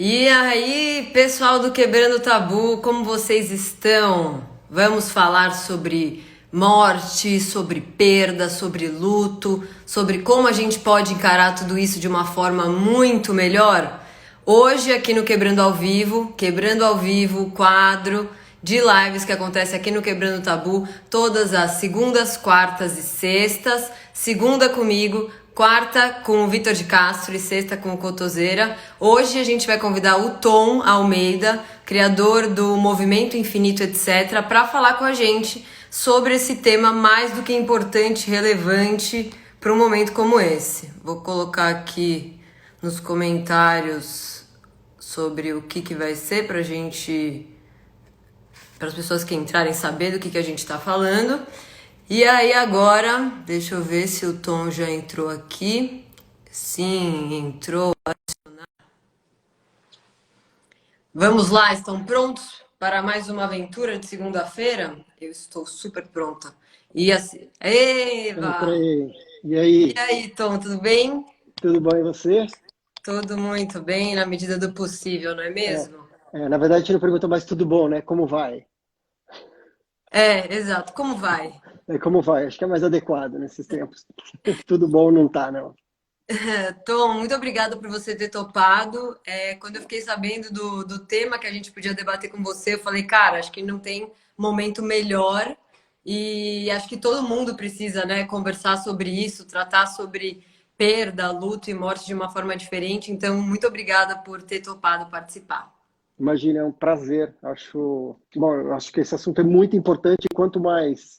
E aí, pessoal do Quebrando o Tabu, como vocês estão? Vamos falar sobre morte, sobre perda, sobre luto, sobre como a gente pode encarar tudo isso de uma forma muito melhor? Hoje, aqui no Quebrando ao Vivo, quadro de lives que acontece aqui no Quebrando o Tabu, todas as segundas, quartas e sextas. Segunda comigo, quarta com o Vitor de Castro e sexta com o Cotoseira. Hoje a gente vai convidar o Tom Almeida, criador do Movimento Infinito, etc., para falar com a gente sobre esse tema mais do que importante, relevante para um momento como esse. Vou colocar aqui nos comentários sobre o que vai ser para gente, para as pessoas que entrarem saber do que a gente está falando. E aí agora, deixa eu ver se o Tom já entrou aqui. Sim, entrou. Vamos lá, estão prontos para mais uma aventura de segunda-feira? Eu estou super pronta. E assim, Eva! Entrei. E E aí, aí, Tom, tudo bem? tudo bom e você? Tudo muito bem, na medida do possível, não é É, mesmo? na verdade, a gente não perguntou mais tudo bom, né? Como vai? É, exato. Como vai? Como vai? Acho que é mais adequado nesses tempos. Tudo bom não tá, não. Tom, muito obrigada por você ter topado. Quando eu fiquei sabendo do tema que a gente podia debater com você, eu falei, cara, acho que não tem momento melhor e acho que todo mundo precisa, né, conversar sobre isso, tratar sobre perda, luto e morte de uma forma diferente. Então, muito obrigada por ter topado participar. Imagina, é um prazer. Bom, eu acho que esse assunto é muito importante. Quanto mais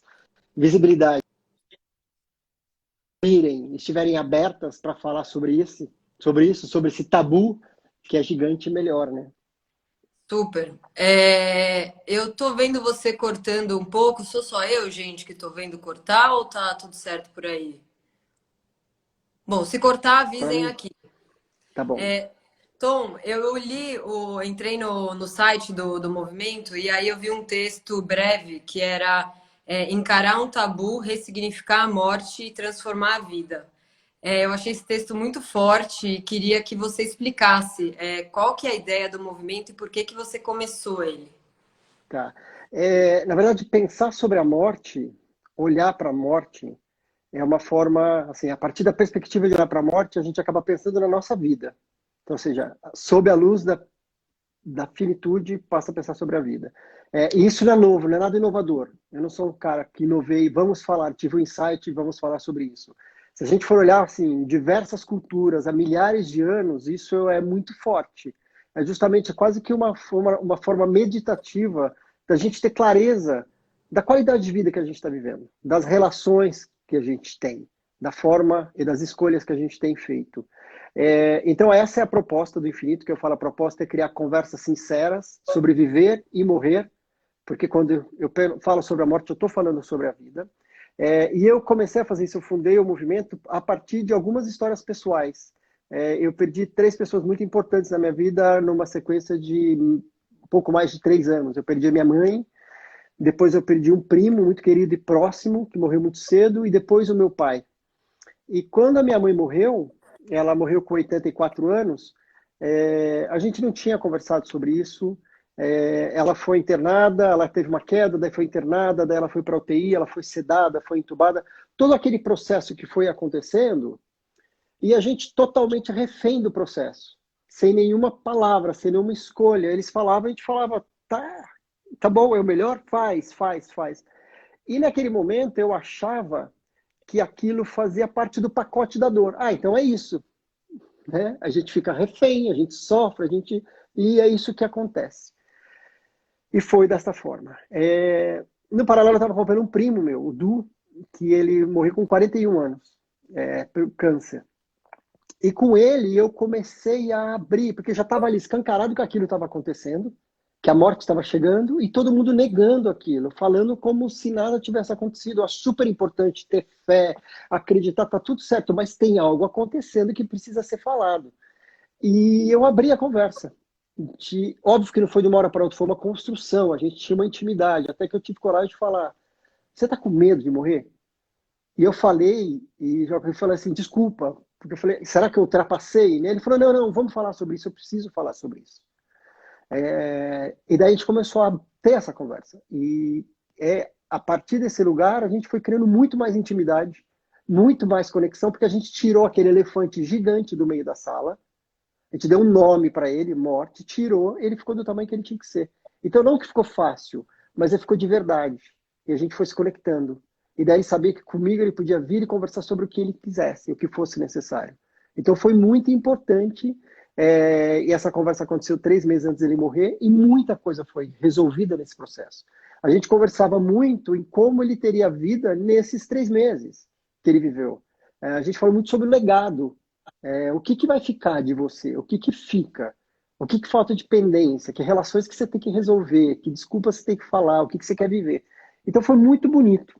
visibilidade estiverem abertas para falar sobre esse tabu que é gigante, melhor, né? Super. Eu tô vendo você cortando um pouco. Sou só eu, gente, que tô vendo cortar ou tá tudo certo por aí? Bom, se cortar, Para avisem mim, aqui. tá bom. Tom, eu entrei no site do movimento e aí eu vi um texto breve que era encarar um tabu, ressignificar a morte e transformar a vida. Eu achei esse texto muito forte e queria que você explicasse qual que é a ideia do movimento e por que você começou ele. Tá. Na verdade, pensar sobre a morte, olhar para a morte, é uma forma, assim, a partir da perspectiva de olhar para a morte, a gente acaba pensando na nossa vida. Então, ou seja, sob a luz da finitude, passa a pensar sobre a vida. E isso não é novo, não é nada inovador. Eu não sou um cara que inovei, vamos falar, tive um insight, vamos falar sobre isso. Se a gente for olhar, assim, diversas culturas, há milhares de anos, isso é muito forte. É justamente quase que uma forma meditativa da gente ter clareza da qualidade de vida que a gente está vivendo, das relações que a gente tem, da forma e das escolhas que a gente tem feito. Então, essa é a proposta do Infinito, que eu falo, a proposta é criar conversas sinceras sobre viver e morrer, porque quando eu falo sobre a morte, eu estou falando sobre a vida. E eu comecei a fazer isso, eu fundei o movimento a partir de algumas histórias pessoais. Eu perdi 3 pessoas muito importantes na minha vida numa sequência de um pouco mais de 3 anos. Eu perdi a minha mãe, depois eu perdi um primo muito querido e próximo, que morreu muito cedo, e depois o meu pai. E quando a minha mãe morreu, ela morreu com 84 anos, a gente não tinha conversado sobre isso. Ela foi internada, ela teve uma queda, daí foi internada, daí ela foi para a UTI, ela foi sedada, foi entubada. Todo aquele processo que foi acontecendo, e a gente totalmente refém do processo, sem nenhuma palavra, sem nenhuma escolha. Eles falavam, a gente falava, tá bom, é o melhor? Faz, faz, faz. E naquele momento eu achava que aquilo fazia parte do pacote da dor. Então é isso, né? A gente fica refém, a gente sofre, e é isso que acontece. E foi dessa forma. No paralelo, eu estava acompanhando um primo meu, o Du, que ele morreu com 41 anos, por câncer. E com ele eu comecei a abrir, porque já estava ali escancarado que aquilo estava acontecendo, que a morte estava chegando, e todo mundo negando aquilo, falando como se nada tivesse acontecido. É super importante ter fé, acreditar, tá tudo certo, mas tem algo acontecendo que precisa ser falado. E eu abri a conversa. Óbvio que não foi de uma hora para outra, foi uma construção, a gente tinha uma intimidade, até que eu tive coragem de falar, você está com medo de morrer? E eu falei, e já falei assim, desculpa, Porque eu falei, será que eu ultrapassei? Ele falou, não, não, vamos falar sobre isso, eu preciso falar sobre isso. E daí a gente começou a ter essa conversa. E a partir desse lugar, a gente foi criando muito mais intimidade, muito mais conexão, porque a gente tirou aquele elefante gigante do meio da sala, a gente deu um nome para ele, morte, tirou, ele ficou do tamanho que ele tinha que ser. Então, não que ficou fácil, mas ele ficou de verdade. E a gente foi se conectando. E daí sabia que comigo ele podia vir e conversar sobre o que ele quisesse, o que fosse necessário. Então, foi muito importante. E essa conversa aconteceu 3 meses antes dele morrer e muita coisa foi resolvida nesse processo. A gente conversava muito em como ele teria vida nesses 3 meses que ele viveu. A gente falou muito sobre o legado. O que vai ficar de você? O que fica? O que falta de pendência? Que relações que você tem que resolver? Que desculpas você tem que falar? O que você quer viver? Então foi muito bonito.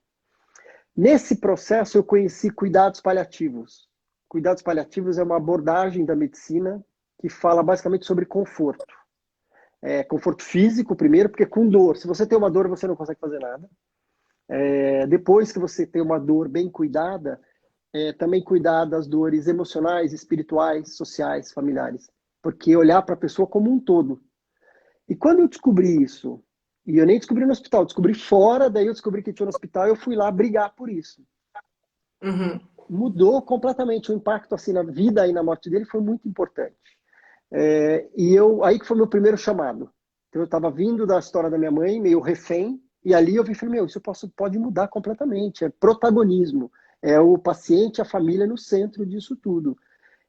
Nesse processo eu conheci cuidados paliativos. Cuidados paliativos é uma abordagem da medicina que fala basicamente sobre conforto. Conforto físico primeiro, porque com dor, se você tem uma dor você não consegue fazer nada. Depois que você tem uma dor bem cuidada, também cuidar das dores emocionais, espirituais, sociais, familiares. Porque olhar para a pessoa como um todo. E quando eu descobri isso, e eu nem descobri no hospital, descobri fora, daí eu descobri que tinha no hospital e eu fui lá brigar por isso. Uhum. Mudou completamente o impacto assim na vida e na morte dele foi muito importante. Aí que foi meu primeiro chamado. Então eu estava vindo da história da minha mãe, meio refém, e ali eu vi, falei, isso pode mudar completamente. É protagonismo. É o paciente, a família no centro disso tudo.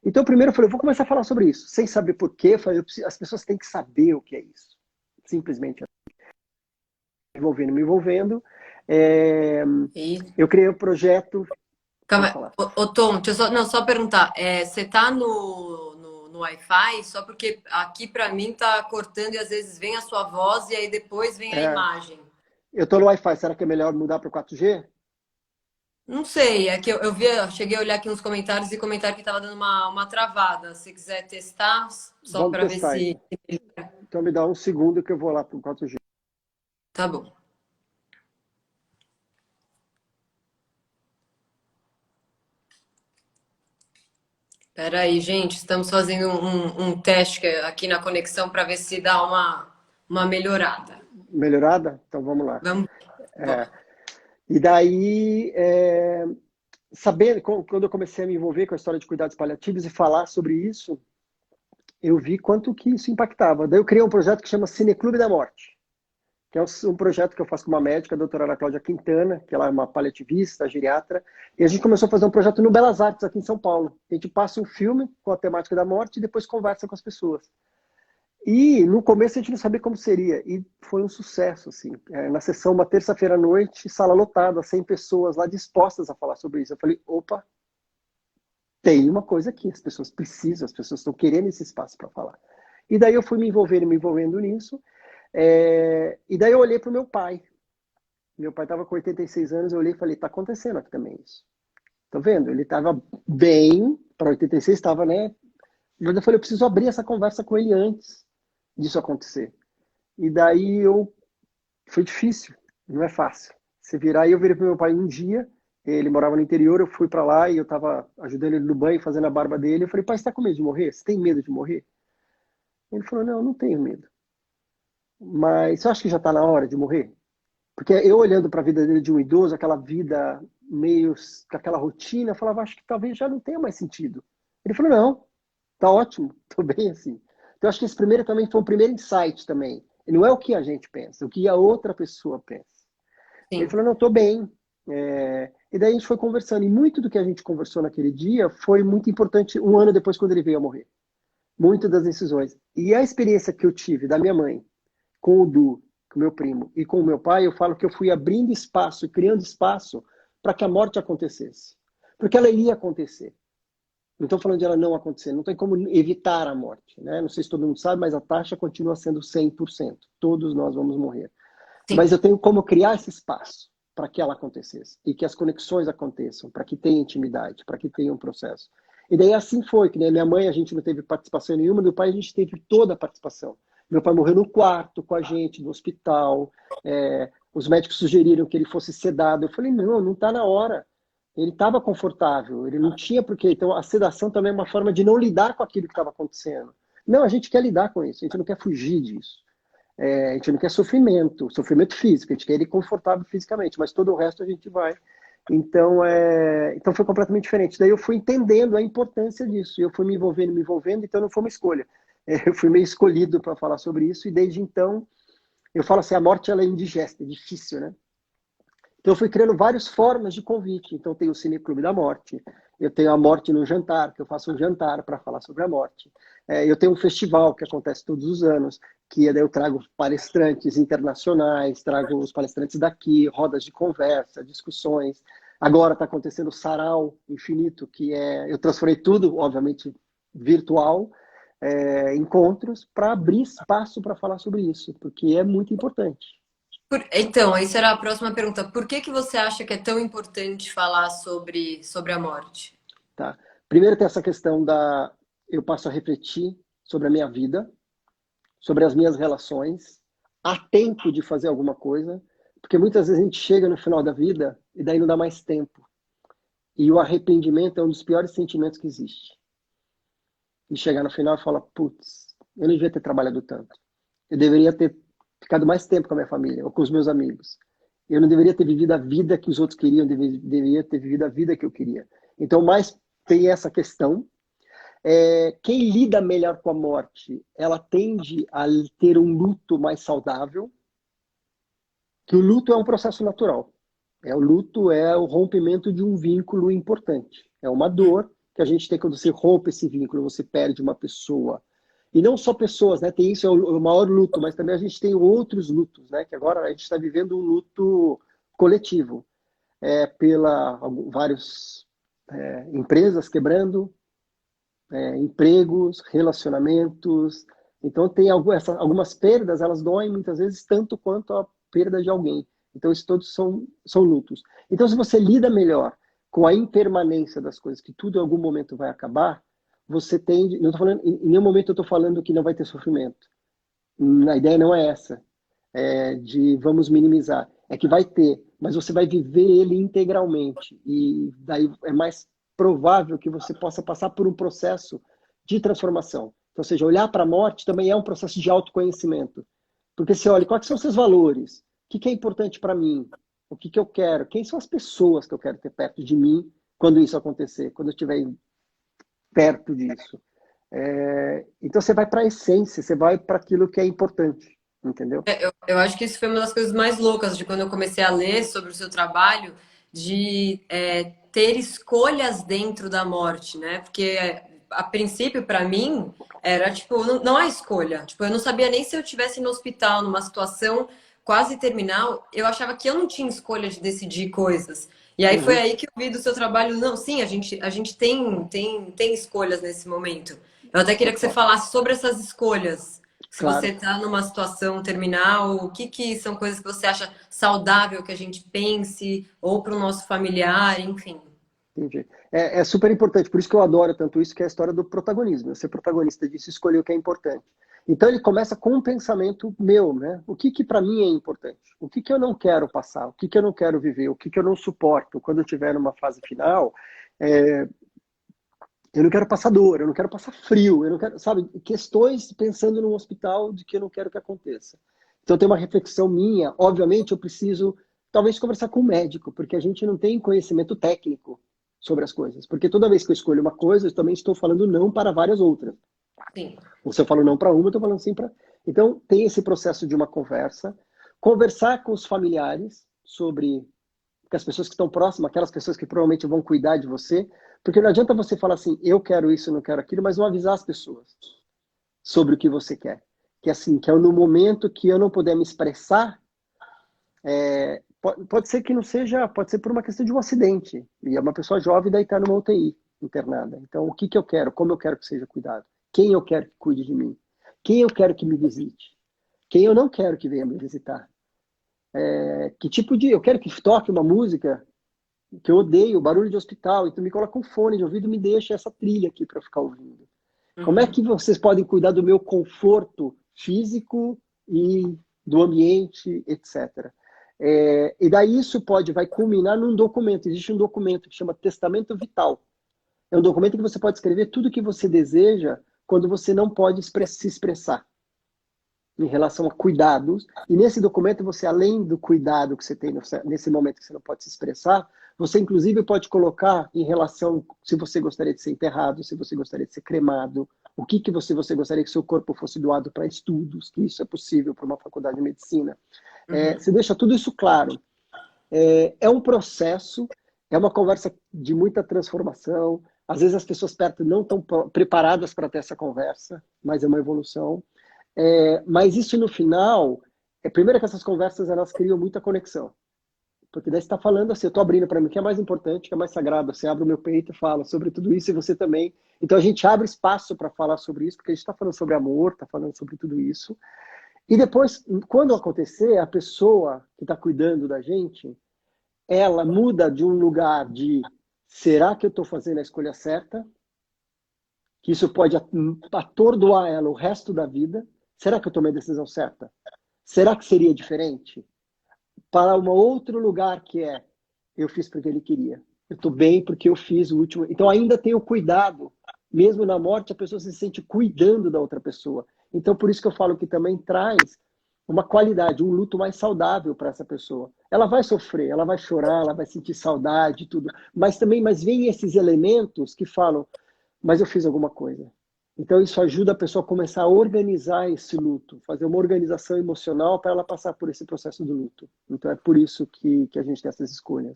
Então, primeiro eu falei, vou começar a falar sobre isso, sem saber por quê. As pessoas têm que saber o que é isso. Simplesmente me envolvendo. Eu criei um projeto. Calma Pode aí. falar. Tom, deixa eu só perguntar. Você tá no Wi-Fi? Só porque aqui para mim tá cortando e às vezes vem a sua voz e aí depois vem a imagem. Eu estou no Wi-Fi, será que é melhor mudar para o 4G? Não sei, é que eu cheguei a olhar aqui nos comentários e comentário que tava dando uma travada. Se quiser testar, só Vamos para ver testar se. então. Então me dá um segundo que eu vou lá para o 4G. Tá bom. Espera aí, gente, estamos fazendo um teste aqui na conexão para ver se dá uma melhorada. Melhorada? Então vamos lá. Vamos. Bom. E daí, sabendo, quando eu comecei a me envolver com a história de cuidados paliativos e falar sobre isso, eu vi quanto que isso impactava. Daí eu criei um projeto que chama Cineclube da Morte, que é um projeto que eu faço com uma médica, a doutora Ana Cláudia Quintana, que ela é uma paliativista, geriatra, e a gente começou a fazer um projeto no Belas Artes, aqui em São Paulo. A gente passa um filme com a temática da morte e depois conversa com as pessoas. E no começo a gente não sabia como seria, e foi um sucesso, assim. Na sessão, uma terça-feira à noite, sala lotada, 100 pessoas lá dispostas a falar sobre isso. Eu falei, opa, tem uma coisa aqui, as pessoas precisam, as pessoas estão querendo esse espaço para falar. E daí eu fui me envolvendo nisso, e daí eu olhei para o meu pai. Meu pai estava com 86 anos, eu olhei e falei, está acontecendo aqui também isso. Tá vendo? Ele estava bem, para 86 estava, né? Mas eu falei, eu preciso abrir essa conversa com ele antes disso acontecer. E daí foi difícil, não é fácil. Você virar, e eu virei para meu pai um dia, ele morava no interior, eu fui para lá e eu estava ajudando ele no banho, fazendo a barba dele. Eu falei, pai, você está com medo de morrer? Você tem medo de morrer? Ele falou, não, eu não tenho medo. Mas você acha que já está na hora de morrer? Porque eu olhando para a vida dele de um idoso, aquela vida meio com aquela rotina, eu falava, acho que talvez já não tenha mais sentido. Ele falou, não, tá ótimo, tô bem assim. Então, eu acho que esse primeiro também foi um primeiro insight também. E não é o que a gente pensa, é o que a outra pessoa pensa. Ele Sim. falou, não, tô bem. E daí a gente foi conversando. E muito do que a gente conversou naquele dia foi muito importante um ano depois, quando ele veio a morrer. Muitas das decisões. E a experiência que eu tive da minha mãe, com o Du, com o meu primo, e com o meu pai, eu falo que eu fui abrindo espaço e criando espaço para que a morte acontecesse. Porque ela iria acontecer. Não estou falando de ela não acontecer, não tem como evitar a morte, né? Não sei se todo mundo sabe, mas a taxa continua sendo 100%. Todos nós vamos morrer. Sim. Mas eu tenho como criar esse espaço para que ela acontecesse e que as conexões aconteçam, para que tenha intimidade, para que tenha um processo. E daí assim foi, que nem minha mãe a gente não teve participação nenhuma, meu pai a gente teve toda a participação. Meu pai morreu no quarto com a gente, no hospital, os médicos sugeriram que ele fosse sedado. Eu falei, não está na hora. Ele estava confortável, ele não tinha por quê. Então, a sedação também é uma forma de não lidar com aquilo que estava acontecendo. Não, a gente quer lidar com isso, a gente não quer fugir disso. A gente não quer sofrimento, sofrimento físico, a gente quer ele confortável fisicamente, mas todo o resto a gente vai. Então foi completamente diferente. Daí eu fui entendendo a importância disso, e eu fui me envolvendo, então não foi uma escolha. Eu fui meio escolhido para falar sobre isso, e desde então, eu falo assim, a morte ela é indigesta, é difícil, né? Então, eu fui criando várias formas de convite. Então, tem o Cineclube da Morte, eu tenho a Morte no Jantar, que eu faço um jantar para falar sobre a morte. Eu tenho um festival que acontece todos os anos, que daí eu trago palestrantes internacionais, trago os palestrantes daqui, rodas de conversa, discussões. Agora está acontecendo o Sarau Infinito, que eu transformei tudo, obviamente, virtual, encontros, para abrir espaço para falar sobre isso, porque é muito importante. Então, isso era a próxima pergunta. Por que que você acha que é tão importante falar sobre a morte? Tá? Primeiro tem essa questão eu passo a refletir sobre a minha vida, sobre as minhas relações, há tempo de fazer alguma coisa, porque muitas vezes a gente chega no final da vida e daí não dá mais tempo. E o arrependimento é um dos piores sentimentos que existe. E chegar no final e falar, putz, eu não devia ter trabalhado tanto. Eu deveria ter ficado mais tempo com a minha família ou com os meus amigos. Eu não deveria ter vivido a vida que os outros queriam, deveria ter vivido a vida que eu queria. Então, mais tem essa questão. Quem lida melhor com a morte, ela tende a ter um luto mais saudável, que o luto é um processo natural. O luto é o rompimento de um vínculo importante. É uma dor que a gente tem quando você rompe esse vínculo, você perde uma pessoa. E não só pessoas, né? Tem isso, é o maior luto, mas também a gente tem outros lutos, né? Que agora a gente está vivendo um luto coletivo. Pela várias empresas quebrando, empregos, relacionamentos. Então, tem algumas perdas, elas doem muitas vezes tanto quanto a perda de alguém. Então, isso todos são lutos. Então, se você lida melhor com a impermanência das coisas, que tudo em algum momento vai acabar, você tende. Não tô falando, em nenhum momento eu estou falando que não vai ter sofrimento. A ideia não é essa, de vamos minimizar. É que vai ter, mas você vai viver ele integralmente. E daí é mais provável que você possa passar por um processo de transformação. Então, ou seja, olhar para a morte também é um processo de autoconhecimento. Porque você olha, quais são os seus valores? O que é importante para mim? O que eu quero? Quem são as pessoas que eu quero ter perto de mim quando isso acontecer? Quando eu estiver perto disso? Então, você vai para a essência, você vai para aquilo que é importante, entendeu? Eu acho que isso foi uma das coisas mais loucas de quando eu comecei a ler sobre o seu trabalho, de ter escolhas dentro da morte, né? Porque a princípio, para mim, era tipo, não há escolha. Tipo, eu não sabia nem se eu estivesse no hospital, numa situação quase terminal, eu achava que eu não tinha escolha de decidir coisas. E aí foi Uhum, aí que eu vi do seu trabalho, não, sim, a gente tem escolhas nesse momento. Eu até queria que você total. falasse sobre essas escolhas. Se você Claro. está numa situação terminal, o que, que são coisas que você acha saudável que a gente pense, ou para o nosso familiar, enfim. Entendi. É super importante, por isso que eu adoro tanto isso, que é a história do protagonismo. Ser protagonista disso, escolher o que é importante. Então ele começa com um pensamento meu, né? O que que para mim é importante? O que que eu não quero passar? O que que eu não quero viver? O que que eu não suporto? Quando eu estiver numa fase final, é, eu não quero passar dor, eu não quero passar frio, eu não quero, sabe, questões pensando no hospital de que eu não quero que aconteça. Então tem uma reflexão minha, obviamente eu preciso talvez conversar com o médico, porque a gente não tem conhecimento técnico sobre as coisas. Porque toda vez que eu escolho uma coisa, eu também estou falando não para várias outras. Sim. Ou se eu falo não para uma, eu estou falando sim para. Então tem esse processo de uma conversa, conversar com os familiares sobre que as pessoas que estão próximas, aquelas pessoas que provavelmente vão cuidar de você, porque não adianta você falar assim, eu quero isso, não quero aquilo, mas não avisar as pessoas sobre o que você quer. Que assim, que é no momento que eu não puder me expressar, pode ser que não seja, pode ser por uma questão de um acidente, e é uma pessoa jovem daí está numa UTI internada. Então, o que que eu quero? Como eu quero que seja cuidado? Quem eu quero que cuide de mim? Quem eu quero que me visite? Quem eu não quero que venha me visitar? Que tipo de... Eu quero que toque uma música que eu odeio, barulho de hospital, então me coloca um fone de ouvido e me deixa essa trilha aqui para ficar ouvindo. Como é Uhum. que vocês podem cuidar do meu conforto físico e do ambiente, etc. E daí isso vai culminar num documento. Existe um documento que chama Testamento Vital. É um documento que você pode escrever tudo o que você deseja quando você não pode se expressar em relação a cuidados. E nesse documento, você, além do cuidado que você tem nesse momento que você não pode se expressar, você, inclusive, pode colocar em relação se você gostaria de ser enterrado, se você gostaria de ser cremado, o que você gostaria que seu corpo fosse doado para estudos, que isso é possível para uma faculdade de medicina. Você deixa tudo isso claro. É um processo, é uma conversa de muita transformação. Às vezes as pessoas perto não estão preparadas para ter essa conversa, mas é uma evolução. Mas isso no final, primeiro que essas conversas elas criam muita conexão. Porque daí você está falando assim, eu estou abrindo para mim o que é mais importante, o que é mais sagrado. Você abre o meu peito e fala sobre tudo isso e você também. Então a gente abre espaço para falar sobre isso, porque a gente está falando sobre amor, está falando sobre tudo isso. E depois, quando acontecer, a pessoa que está cuidando da gente, ela muda de um lugar de será que eu estou fazendo a escolha certa? Que isso pode atordoar ela o resto da vida. Será que eu tomei a decisão certa? Será que seria diferente? Para um outro lugar que eu fiz porque ele queria. Eu estou bem porque eu fiz o último. Então ainda tem o cuidado. Mesmo na morte, a pessoa se sente cuidando da outra pessoa. Então por isso que eu falo que também traz uma qualidade, um luto mais saudável para essa pessoa. Ela vai sofrer, ela vai chorar, ela vai sentir saudade, tudo. Mas vem esses elementos que falam, mas eu fiz alguma coisa. Então isso ajuda a pessoa a começar a organizar esse luto, fazer uma organização emocional para ela passar por esse processo do luto. Então é por isso que a gente tem essas escolhas.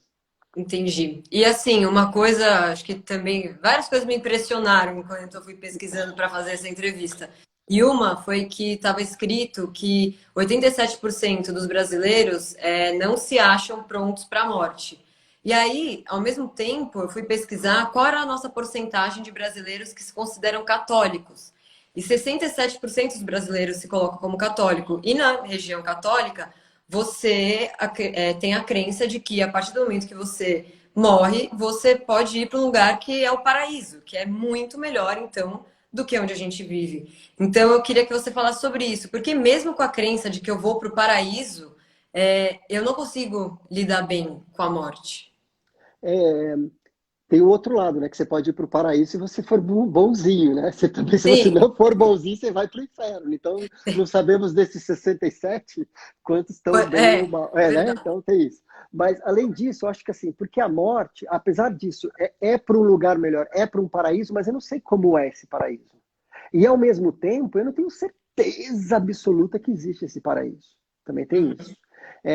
Entendi. E assim, uma coisa, acho que também, várias coisas me impressionaram quando eu fui pesquisando para fazer essa entrevista. E uma foi que estava escrito que 87% dos brasileiros não se acham prontos para a morte. E aí, ao mesmo tempo, eu fui pesquisar qual era a nossa porcentagem de brasileiros que se consideram católicos. E 67% dos brasileiros se colocam como católico. E na região católica, você tem a crença de que a partir do momento que você morre, você pode ir para um lugar que é o paraíso, que é muito melhor, então, do que onde a gente vive. Então, eu queria que você falasse sobre isso, porque mesmo com a crença de que eu vou para o paraíso, eu não consigo lidar bem com a morte. Tem o outro lado, né? Que você pode ir para o paraíso se você for bonzinho, né? Você também, se você Sim, não for bonzinho, você vai para o inferno. Então, não sabemos desses 67 quantos estão bem ou mal. Né? verdade. Então, tem isso. Mas, além disso, eu acho que assim, porque a morte, apesar disso, é para um lugar melhor, é para um paraíso, mas eu não sei como é esse paraíso. E, ao mesmo tempo, eu não tenho certeza absoluta que existe esse paraíso. Também tem isso.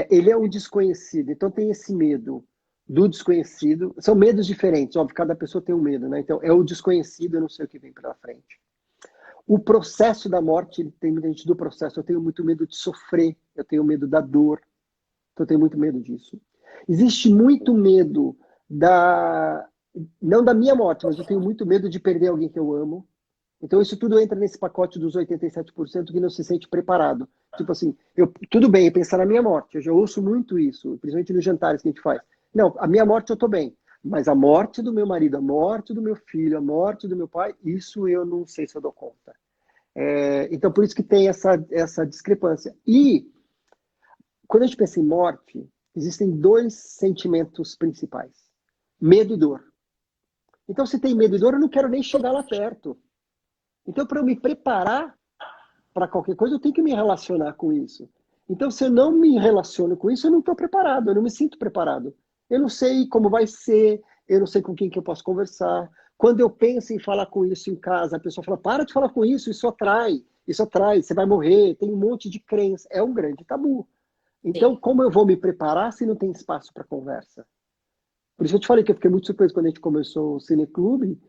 Ele é o desconhecido, então tem esse medo do desconhecido. São medos diferentes, óbvio, cada pessoa tem um medo, né? Então, é o desconhecido, eu não sei o que vem pela frente. O processo da morte, tem muita gente do processo, eu tenho muito medo de sofrer, eu tenho medo da dor, então eu tenho muito medo disso. Existe muito medo não da minha morte, mas eu tenho muito medo de perder alguém que eu amo. Então isso tudo entra nesse pacote dos 87% que não se sente preparado. Tipo assim, tudo bem pensar na minha morte, eu já ouço muito isso, principalmente nos jantares que a gente faz. Não, a minha morte eu tô bem, mas a morte do meu marido, a morte do meu filho, a morte do meu pai, isso eu não sei se eu dou conta. Então por isso que tem essa discrepância. E quando a gente pensa em morte, existem dois sentimentos principais: medo e dor. Então se tem medo e dor, eu não quero nem chegar lá perto. Então, para eu me preparar para qualquer coisa, eu tenho que me relacionar com isso. Então, se eu não me relaciono com isso, eu não estou preparado, eu não me sinto preparado. Eu não sei como vai ser, eu não sei com quem que eu posso conversar. Quando eu penso em falar com isso em casa, a pessoa fala, para de falar com isso atrai, você vai morrer, tem um monte de crença. É um grande tabu. Então, Sim. como eu vou me preparar se não tem espaço para conversa? Por isso que eu te falei que eu fiquei muito surpreso quando a gente começou o Cineclube,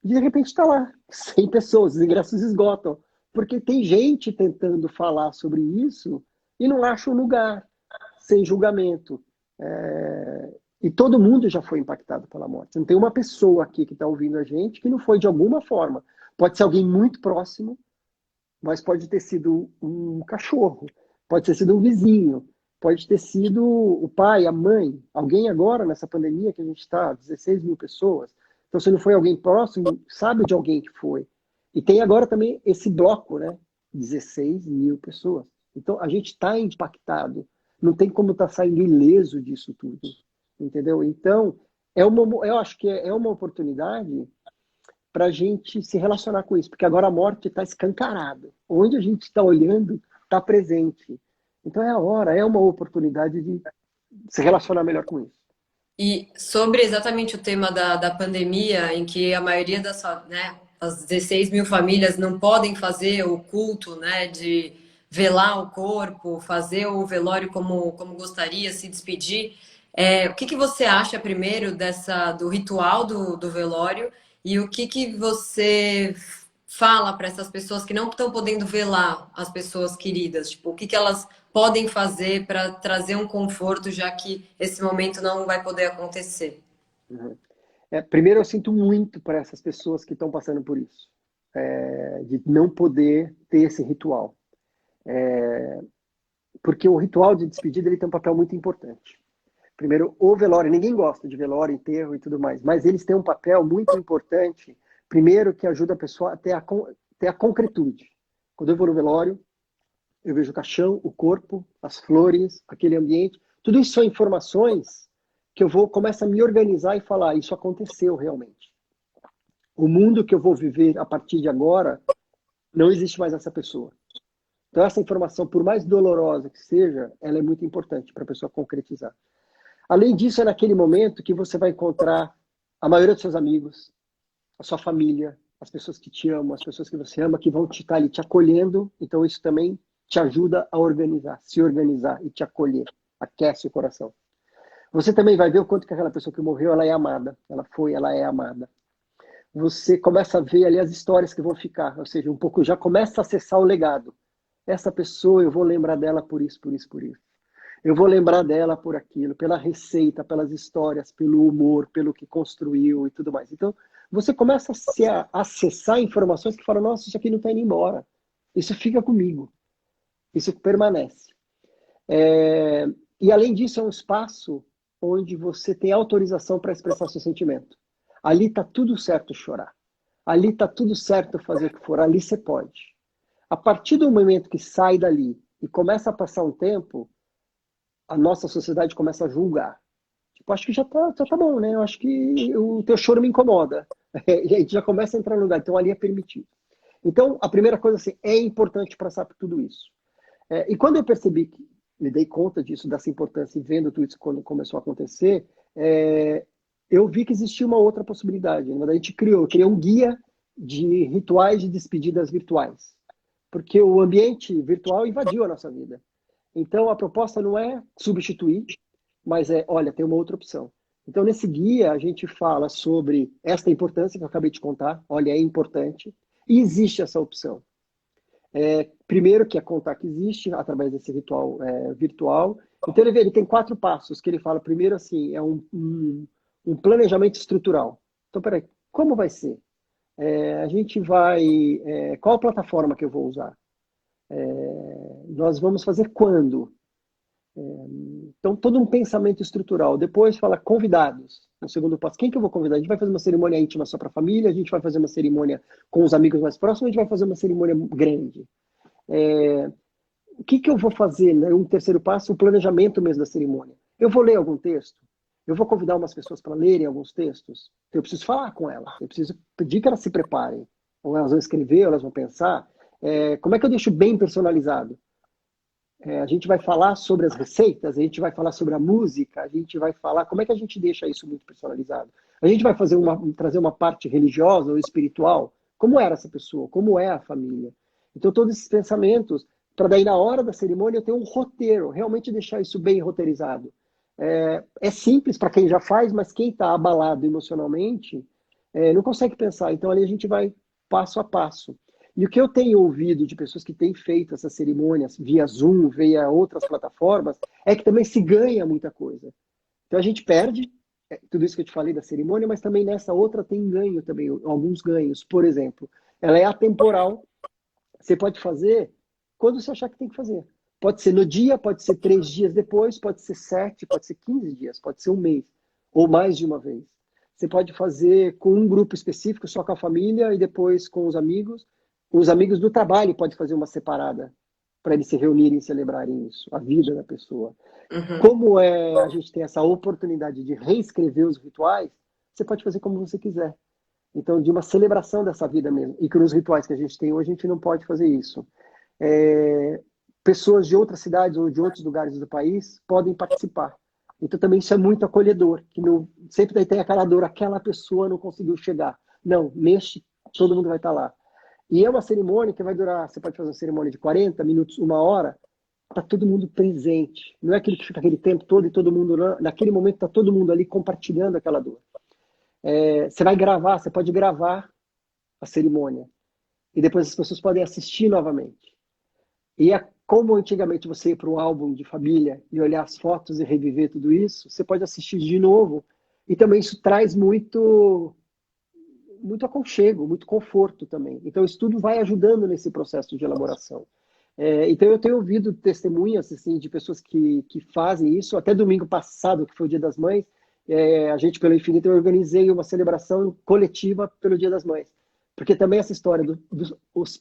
e de repente está lá, 100 pessoas, os ingressos esgotam. Porque tem gente tentando falar sobre isso e não acha um lugar, sem julgamento. E todo mundo já foi impactado pela morte. Não tem uma pessoa aqui que está ouvindo a gente que não foi de alguma forma. Pode ser alguém muito próximo, mas pode ter sido um cachorro, pode ter sido um vizinho, pode ter sido o pai, a mãe, alguém agora nessa pandemia que a gente está, 16 mil pessoas. Então, se não foi alguém próximo, sabe de alguém que foi. E tem agora também esse bloco, né? 16 mil pessoas. Então, a gente está impactado. não tem como estar saindo ileso disso tudo, entendeu? Então, eu acho que é uma oportunidade para a gente se relacionar com isso, porque agora a morte está escancarada. Onde a gente está olhando, está presente. Então é a hora, é uma oportunidade de se relacionar melhor com isso. E sobre exatamente o tema da pandemia, em que a maioria né, as 16 mil famílias não podem fazer o culto, né, de velar o corpo, fazer o velório como gostaria, se despedir. O que você acha primeiro do ritual do velório e o que você fala para essas pessoas que não estão podendo velar as pessoas queridas? Tipo, o que elas podem fazer para trazer um conforto, já que esse momento não vai poder acontecer? Uhum. Primeiro, eu sinto muito para essas pessoas que estão passando por isso, de não poder ter esse ritual. Porque o ritual de despedida ele tem um papel muito importante. Primeiro, o velório, ninguém gosta de velório, enterro e tudo mais, mas eles têm um papel muito importante, primeiro, que ajuda a pessoa a ter a concretude. Quando eu vou no velório, eu vejo o caixão, o corpo, as flores, aquele ambiente, tudo isso são informações que começo a me organizar e falar, isso aconteceu realmente. O mundo que eu vou viver a partir de agora, não existe mais essa pessoa. Então essa informação, por mais dolorosa que seja, ela é muito importante para a pessoa concretizar. Além disso, é naquele momento que você vai encontrar a maioria dos seus amigos, a sua família, as pessoas que te amam, as pessoas que você ama, que vão estar ali te acolhendo. Então isso também te ajuda a se organizar e te acolher, aquece o coração. Você também vai ver o quanto que aquela pessoa que morreu, ela é amada. Ela é amada. Você começa a ver ali as histórias que vão ficar, ou seja, um pouco já começa a acessar o legado. Essa pessoa, eu vou lembrar dela por isso, por isso, por isso. Eu vou lembrar dela por aquilo, pela receita, pelas histórias, pelo humor, pelo que construiu e tudo mais. Então, você começa a acessar informações que falam, nossa, isso aqui não está indo embora. Isso fica comigo. Isso permanece. E, além disso, é um espaço onde você tem autorização para expressar seu sentimento. Ali está tudo certo chorar. Ali está tudo certo fazer o que for. Ali você pode. A partir do momento que sai dali e começa a passar um tempo, a nossa sociedade começa a julgar. Tipo, acho que já tá bom, né? Eu acho que o teu choro me incomoda. E a gente já começa a entrar no lugar. Então, ali é permitido. Então, a primeira coisa, assim, é importante passar por tudo isso. E quando eu percebi, me dei conta disso, dessa importância, e vendo tudo isso quando começou a acontecer, eu vi que existia uma outra possibilidade. Na verdade, a gente criou um guia de rituais de despedidas virtuais. Porque o ambiente virtual invadiu a nossa vida. Então, a proposta não é substituir, mas olha, tem uma outra opção. Então, nesse guia, a gente fala sobre esta importância que eu acabei de contar. Olha, é importante. E existe essa opção. Primeiro, que é contar que existe, através desse ritual virtual. Então, ele tem 4 passos que ele fala. Primeiro, assim, é um planejamento estrutural. Então, peraí, como vai ser? A gente vai... qual a plataforma que eu vou usar? Nós vamos fazer quando? Então, todo um pensamento estrutural. Depois fala convidados. No segundo passo, quem que eu vou convidar? A gente vai fazer uma cerimônia íntima só para a família, a gente vai fazer uma cerimônia com os amigos mais próximos, a gente vai fazer uma cerimônia grande. O que eu vou fazer? Né? Um terceiro passo, o planejamento mesmo da cerimônia. Eu vou ler algum texto? Eu vou convidar umas pessoas para lerem alguns textos? Eu preciso falar com elas, eu preciso pedir que elas se preparem. Ou elas vão escrever, ou elas vão pensar. Como é que eu deixo bem personalizado? A gente vai falar sobre as receitas, a gente vai falar sobre a música, a gente vai falar como é que a gente deixa isso muito personalizado. A gente vai trazer uma parte religiosa ou espiritual. Como era essa pessoa? Como é a família? Então, todos esses pensamentos, para daí na hora da cerimônia eu ter um roteiro, realmente deixar isso bem roteirizado. É simples para quem já faz, mas quem está abalado emocionalmente não consegue pensar. Então, ali a gente vai passo a passo. E o que eu tenho ouvido de pessoas que têm feito essas cerimônias via Zoom, via outras plataformas, é que também se ganha muita coisa. Então a gente perde tudo isso que eu te falei da cerimônia, mas também nessa outra tem ganho também, alguns ganhos. Por exemplo, ela é atemporal. Você pode fazer quando você achar que tem que fazer. Pode ser no dia, pode ser 3 dias depois, pode ser 7, pode ser 15 dias, pode ser um mês, ou mais de uma vez. Você pode fazer com um grupo específico, só com a família, e depois com os amigos. Os amigos do trabalho podem fazer uma separada. para eles se reunirem e celebrarem isso, a vida da pessoa. Uhum. Como a gente tem essa oportunidade de reescrever os rituais, você pode fazer como você quiser. Então, de uma celebração dessa vida mesmo. E que nos rituais que a gente tem hoje, a gente não pode fazer isso. É, pessoas de outras cidades ou de outros lugares do país podem participar. Então, também isso é muito acolhedor. Que sempre daí tem aquela dor, aquela pessoa não conseguiu chegar. Não, neste, todo mundo vai estar lá. E é uma cerimônia que vai durar, você pode fazer uma cerimônia de 40 minutos, 1 hora, está todo mundo presente. Não é aquele que fica aquele tempo todo e todo mundo, naquele momento está todo mundo ali compartilhando aquela dor. Você vai gravar, você pode gravar a cerimônia. E depois as pessoas podem assistir novamente. E como antigamente você ia para um álbum de família e olhar as fotos e reviver tudo isso, você pode assistir de novo. E também isso traz muito aconchego, muito conforto também. Então isso tudo vai ajudando nesse processo de elaboração. Então eu tenho ouvido testemunhas assim, de pessoas que fazem isso. Até domingo passado, que foi o Dia das Mães, a gente, pelo Infinito, eu organizei uma celebração coletiva pelo Dia das Mães. Porque também essa história,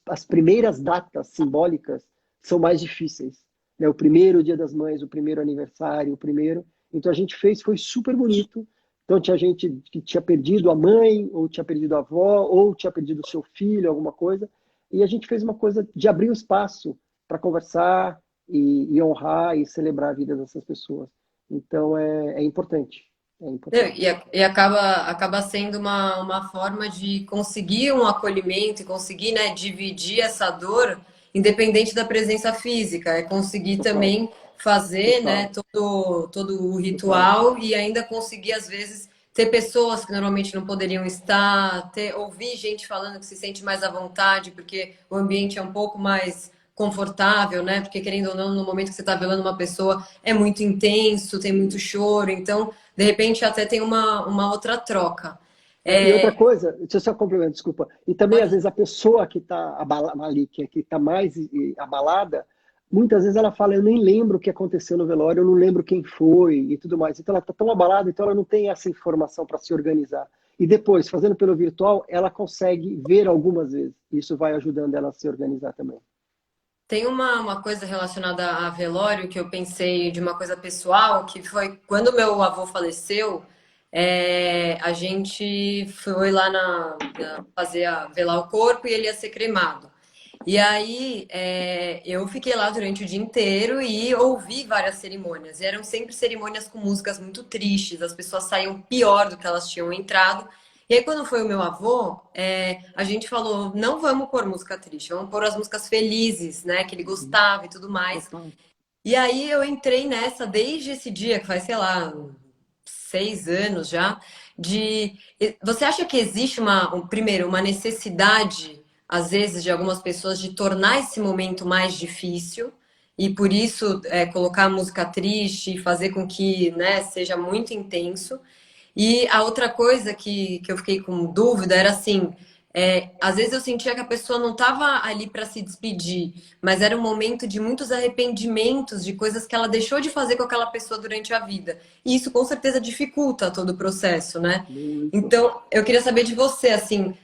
as primeiras datas simbólicas são mais difíceis. Né? O primeiro Dia das Mães, o primeiro aniversário, o primeiro. Então a gente fez, foi super bonito. Então tinha gente que tinha perdido a mãe, ou tinha perdido a avó, ou tinha perdido o seu filho, alguma coisa. E a gente fez uma coisa de abrir um espaço para conversar e honrar e celebrar a vida dessas pessoas. Então é importante. É Não, importante. e acaba sendo uma forma de conseguir um acolhimento e conseguir, né, dividir essa dor, independente da presença física. É conseguir Total, também fazer, né, total, todo o total. ritual e ainda conseguir, às vezes, ter pessoas que normalmente não poderiam estar, ouvir gente falando que se sente mais à vontade, porque o ambiente é um pouco mais confortável, né? Porque, querendo ou não, no momento que você está velando uma pessoa, é muito intenso, tem muito choro, então de repente até tem uma outra troca. E outra É, coisa, deixa eu só complementar, desculpa. E também, às pode. vezes, a pessoa que está ali, que está mais abalada, muitas vezes ela fala, eu nem lembro o que aconteceu no velório, eu não lembro quem foi e tudo mais. Então ela está tão abalada, então ela não tem essa informação para se organizar. E depois, fazendo pelo virtual, ela consegue ver algumas vezes. Isso vai ajudando ela a se organizar também. Tem uma coisa relacionada a velório que eu pensei de uma coisa pessoal, que foi quando meu avô faleceu, a gente foi lá fazer velar o corpo e ele ia ser cremado. E aí eu fiquei lá durante o dia inteiro e ouvi várias cerimônias. E eram sempre cerimônias com músicas muito tristes, as pessoas saíam pior do que elas tinham entrado. E aí, quando foi o meu avô, a gente falou: não vamos pôr música triste, vamos pôr as músicas felizes, né? Que ele Uhum. gostava e tudo mais. Total. E aí eu entrei nessa desde esse dia, que faz, sei lá, 6 anos já, de. Você acha que existe primeiro, uma necessidade, às vezes, de algumas pessoas de tornar esse momento mais difícil? E por isso colocar música triste e fazer com que, né, seja muito intenso. E a outra coisa que eu fiquei com dúvida era assim, às vezes eu sentia que a pessoa não estava ali para se despedir, mas era um momento de muitos arrependimentos de coisas que ela deixou de fazer com aquela pessoa durante a vida. E isso com certeza dificulta todo o processo, né? Muito. Então, eu queria saber de você, assim,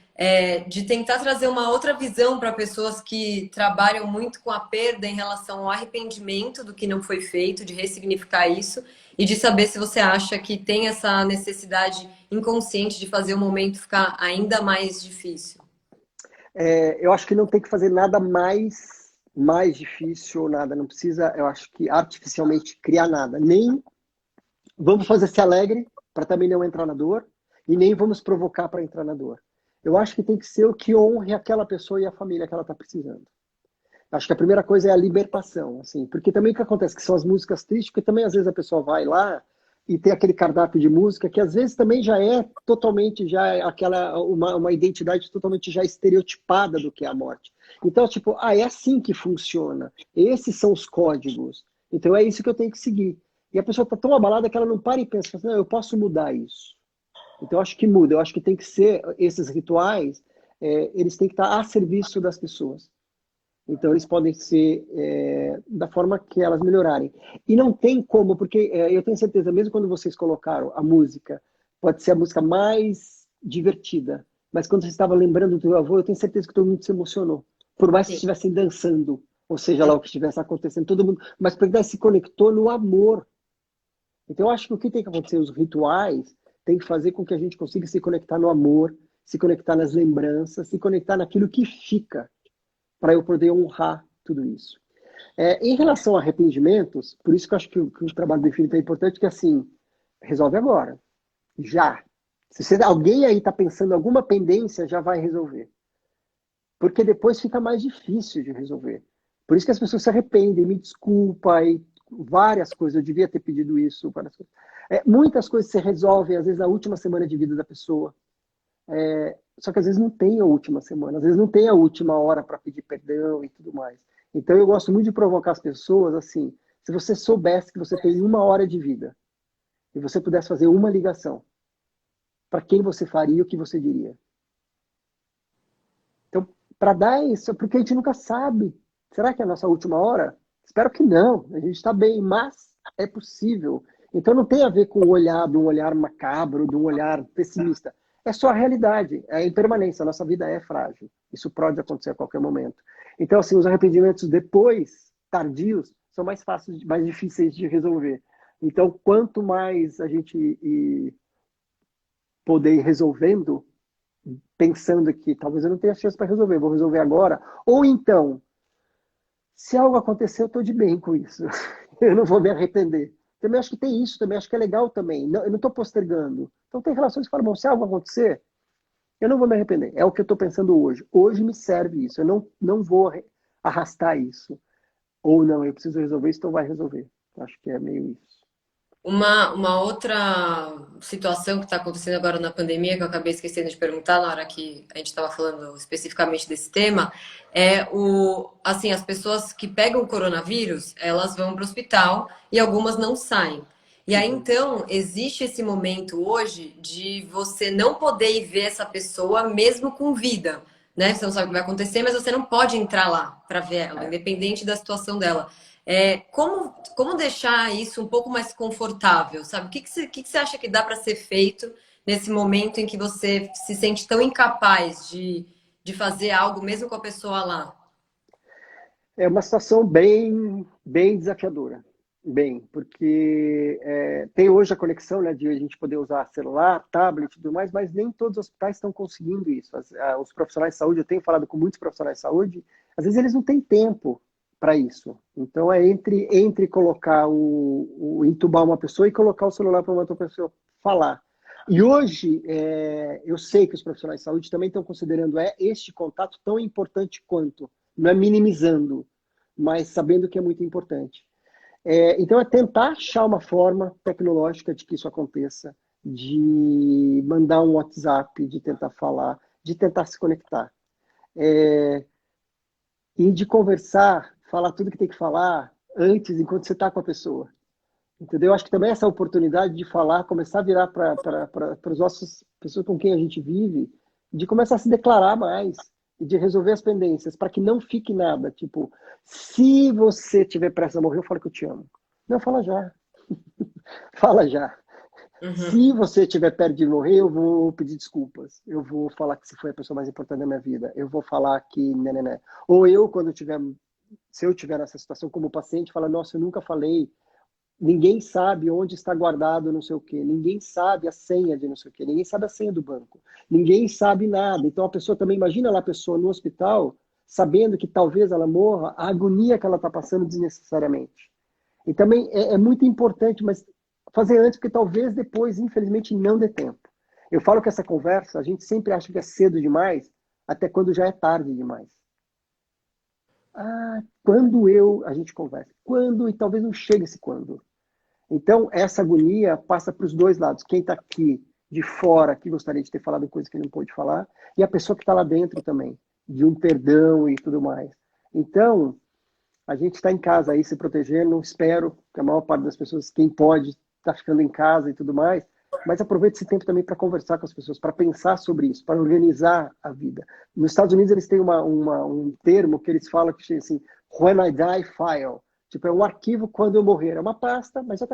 de tentar trazer uma outra visão para pessoas que trabalham muito com a perda em relação ao arrependimento do que não foi feito, de ressignificar isso e de saber se você acha que tem essa necessidade inconsciente de fazer o momento ficar ainda mais difícil. Eu acho que não tem que fazer nada mais difícil ou nada. Não precisa, eu acho que artificialmente criar nada. Nem vamos fazer se alegre para também não entrar na dor e nem vamos provocar para entrar na dor. Eu acho que tem que ser o que honre aquela pessoa e a família que ela está precisando. Acho que a primeira coisa é a libertação, assim, porque também o que acontece que são as músicas tristes, porque também às vezes a pessoa vai lá e tem aquele cardápio de música que às vezes também já é totalmente já é aquela uma identidade totalmente já estereotipada do que é a morte. Então, tipo, é assim que funciona. Esses são os códigos. Então é isso que eu tenho que seguir. E a pessoa está tão abalada que ela não para e pensa, assim, não, eu posso mudar isso. Então eu acho que muda. Eu acho que tem que ser esses rituais, eles têm que estar a serviço das pessoas. Então, eles podem ser da forma que elas melhorarem. E não tem como, porque eu tenho certeza, mesmo quando vocês colocaram a música, pode ser a música mais divertida, mas quando você estava lembrando do teu avô, eu tenho certeza que todo mundo se emocionou. Por mais que Sim. estivessem dançando, ou seja lá o que estivesse acontecendo, todo mundo, mas porque se conectou no amor. Então eu acho que o que tem que acontecer, os rituais, tem que fazer com que a gente consiga se conectar no amor, se conectar nas lembranças, se conectar naquilo que fica, para eu poder honrar tudo isso. Em relação a arrependimentos, por isso que eu acho que o trabalho do infinito é importante, que assim, resolve agora, já. Se você, alguém aí está pensando em alguma pendência, já vai resolver. Porque depois fica mais difícil de resolver. Por isso que as pessoas se arrependem, me desculpa, e várias coisas, eu devia ter pedido isso. Muitas coisas se resolvem, às vezes, na última semana de vida da pessoa. Só que às vezes não tem a última semana, às vezes não tem a última hora para pedir perdão e tudo mais. Então eu gosto muito de provocar as pessoas assim, se você soubesse que você tem 1 hora de vida e você pudesse fazer uma ligação, para quem você faria, o que você diria? Então, para dar isso, porque a gente nunca sabe. Será que é a nossa última hora? Espero que não. A gente está bem, mas é possível. Então não tem a ver com o olhar, de um olhar macabro, de um olhar pessimista. É só a realidade, é a impermanência. A nossa vida é frágil. Isso pode acontecer a qualquer momento. Então, assim, os arrependimentos depois, tardios, são mais fáceis, mais difíceis de resolver. Então, quanto mais a gente poder ir resolvendo, pensando que talvez eu não tenha chance para resolver, vou resolver agora. Ou então, se algo acontecer, eu estou de bem com isso. Eu não vou me arrepender. Também acho que tem isso, também acho que é legal também. Não, eu não estou postergando. Então tem relações que falam, bom, se algo acontecer, eu não vou me arrepender. É o que eu estou pensando hoje. Hoje me serve isso. Eu não vou arrastar isso. Ou não, eu preciso resolver isso, então vai resolver. Acho que é meio isso. Uma outra situação que está acontecendo agora na pandemia, que eu acabei esquecendo de perguntar na hora que a gente estava falando especificamente desse tema, é assim, as pessoas que pegam o coronavírus, elas vão para o hospital e algumas não saem. E aí, Uhum. então, existe esse momento hoje de você não poder ir ver essa pessoa mesmo com vida, né? Você não sabe o que vai acontecer, mas você não pode entrar lá para ver ela, É. independente da situação dela. Como deixar isso um pouco mais confortável, sabe? O que você acha que dá para ser feito nesse momento em que você se sente tão incapaz de fazer algo mesmo com a pessoa lá? É uma situação bem desafiadora. Bem, porque tem hoje a conexão, né, de a gente poder usar celular, tablet e tudo mais, mas nem todos os hospitais estão conseguindo isso. Os profissionais de saúde, eu tenho falado com muitos profissionais de saúde, às vezes eles não têm tempo para isso. Então é entre colocar entubar uma pessoa e colocar o celular para uma outra pessoa falar. E hoje, eu sei que os profissionais de saúde também estão considerando este contato tão importante quanto, não é minimizando, mas sabendo que é muito importante. Então, é tentar achar uma forma tecnológica de que isso aconteça, de mandar um WhatsApp, de tentar falar, de tentar se conectar. E de conversar, falar tudo que tem que falar antes, enquanto você está com a pessoa. Entendeu? Acho que também essa oportunidade de falar, começar a virar para as nossas pessoas com quem a gente vive, de começar a se declarar mais e de resolver as pendências, para que não fique nada. Tipo, se você tiver pressa a morrer, eu falo que eu te amo. Não, fala já. Fala já. Uhum. Se você estiver perto de morrer, eu vou pedir desculpas. Eu vou falar que você foi a pessoa mais importante da minha vida. Eu vou falar que. Né. Ou eu, quando eu tiver. Se eu tiver nessa situação como paciente, falar, nossa, eu nunca falei. Ninguém sabe onde está guardado não sei o quê. Ninguém sabe a senha de não sei o quê. Ninguém sabe a senha do banco. Ninguém sabe nada. Então a pessoa também, imagina lá a pessoa no hospital, sabendo que talvez ela morra, a agonia que ela está passando desnecessariamente. E também é muito importante, mas fazer antes, porque talvez depois, infelizmente, não dê tempo. Eu falo que essa conversa, a gente sempre acha que é cedo demais, até quando já é tarde demais. Ah, a gente conversa. Quando, e talvez não chegue esse quando. Então, essa agonia passa para os dois lados. Quem está aqui de fora, que gostaria de ter falado coisas que não pôde falar, e a pessoa que está lá dentro também, de um perdão e tudo mais. Então, a gente está em casa aí se protegendo, espero que a maior parte das pessoas, quem pode, está ficando em casa e tudo mais, mas aproveite esse tempo também para conversar com as pessoas, para pensar sobre isso, para organizar a vida. Nos Estados Unidos eles têm um termo que eles falam que chama assim, when I die, file. Tipo, é um arquivo quando eu morrer. É uma pasta, mas já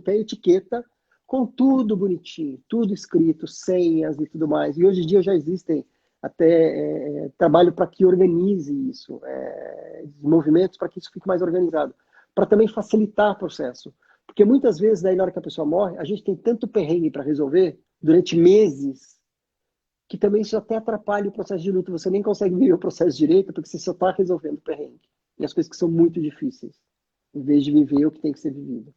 tem etiqueta com tudo bonitinho, tudo escrito, senhas e tudo mais. E hoje em dia já existem até trabalho para que organize isso, movimentos para que isso fique mais organizado, para também facilitar o processo. Porque muitas vezes, daí, na hora que a pessoa morre, a gente tem tanto perrengue para resolver durante meses, que também isso até atrapalha o processo de luto. Você nem consegue viver o processo direito, porque você só está resolvendo o perrengue. E as coisas que são muito difíceis, em vez de viver o que tem que ser vivido.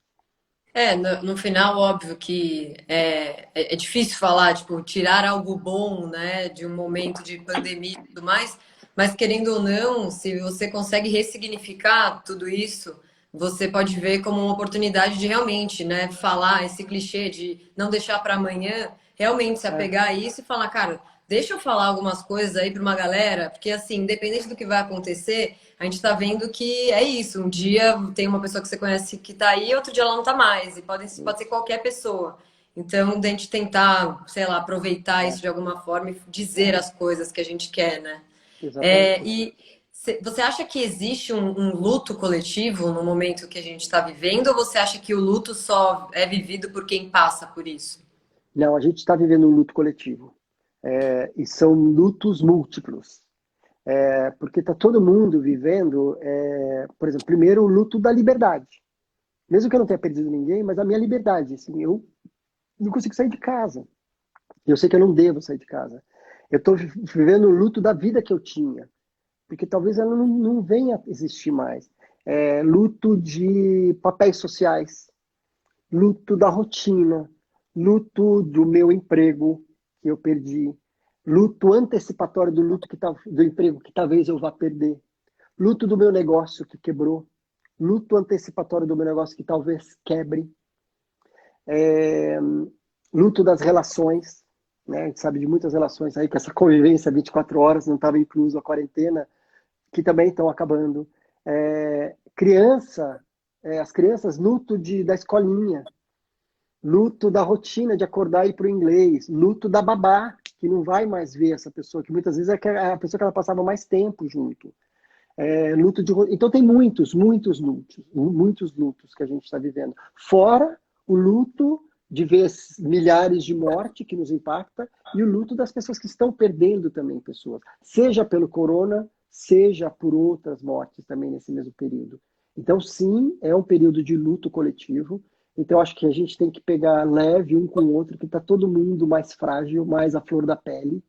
No final, óbvio que é difícil falar, tipo, tirar algo bom, né, de um momento de pandemia e tudo mais, mas querendo ou não, se você consegue ressignificar tudo isso, você pode ver como uma oportunidade de realmente, né, falar esse clichê de não deixar para amanhã, realmente se É, apegar a isso e falar, cara, deixa eu falar algumas coisas aí para uma galera, porque assim, independente do que vai acontecer, a gente está vendo que é isso. Um dia tem uma pessoa que você conhece que está aí, outro dia ela não está mais. E pode ser qualquer pessoa. Então, a gente tentar, sei lá, aproveitar é, isso de alguma forma e dizer é, as coisas que a gente quer, né? exatamente. E você acha que existe um luto coletivo no momento que a gente está vivendo, ou você acha que o luto só é vivido por quem passa por isso? Não, a gente está vivendo um luto coletivo. E são lutos múltiplos. Porque está todo mundo vivendo, por exemplo, primeiro o luto da liberdade. Mesmo que eu não tenha perdido ninguém, mas a minha liberdade. Assim, eu não consigo sair de casa. Eu sei que eu não devo sair de casa. Eu estou vivendo o luto da vida que eu tinha, porque talvez ela não venha a existir mais. Luto de papéis sociais, luto da rotina, luto do meu emprego que eu perdi, luto antecipatório do luto do emprego que talvez eu vá perder, luto do meu negócio que quebrou, luto antecipatório do meu negócio que talvez quebre, é, luto das relações, né? A gente sabe de muitas relações aí que essa convivência 24 horas não estava incluso a quarentena, que também estão acabando. As crianças, luto da escolinha, luto da rotina de acordar e ir para o inglês, luto da babá, que não vai mais ver essa pessoa, que muitas vezes é a pessoa que ela passava mais tempo junto. Então tem muitos lutos que a gente está vivendo. Fora o luto de ver milhares de mortes que nos impacta e o luto das pessoas que estão perdendo também pessoas, seja pelo corona, seja por outras mortes também nesse mesmo período. Então, sim, é um período de luto coletivo. Então, acho que a gente tem que pegar leve um com o outro, que está todo mundo mais frágil, mais à flor da pele.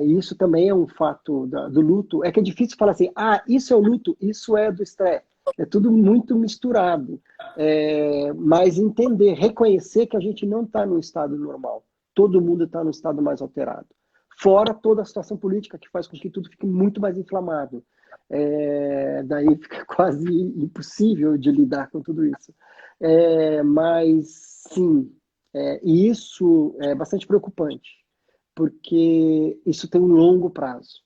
E isso também é um fato do luto. É que é difícil falar assim, isso é o luto, isso é do estresse. É tudo muito misturado. Mas entender, reconhecer que a gente não está no estado normal. Todo mundo está no estado mais alterado. Fora toda a situação política que faz com que tudo fique muito mais inflamado. Daí fica quase impossível de lidar com tudo isso. Mas, sim, e isso é bastante preocupante porque isso tem um longo prazo.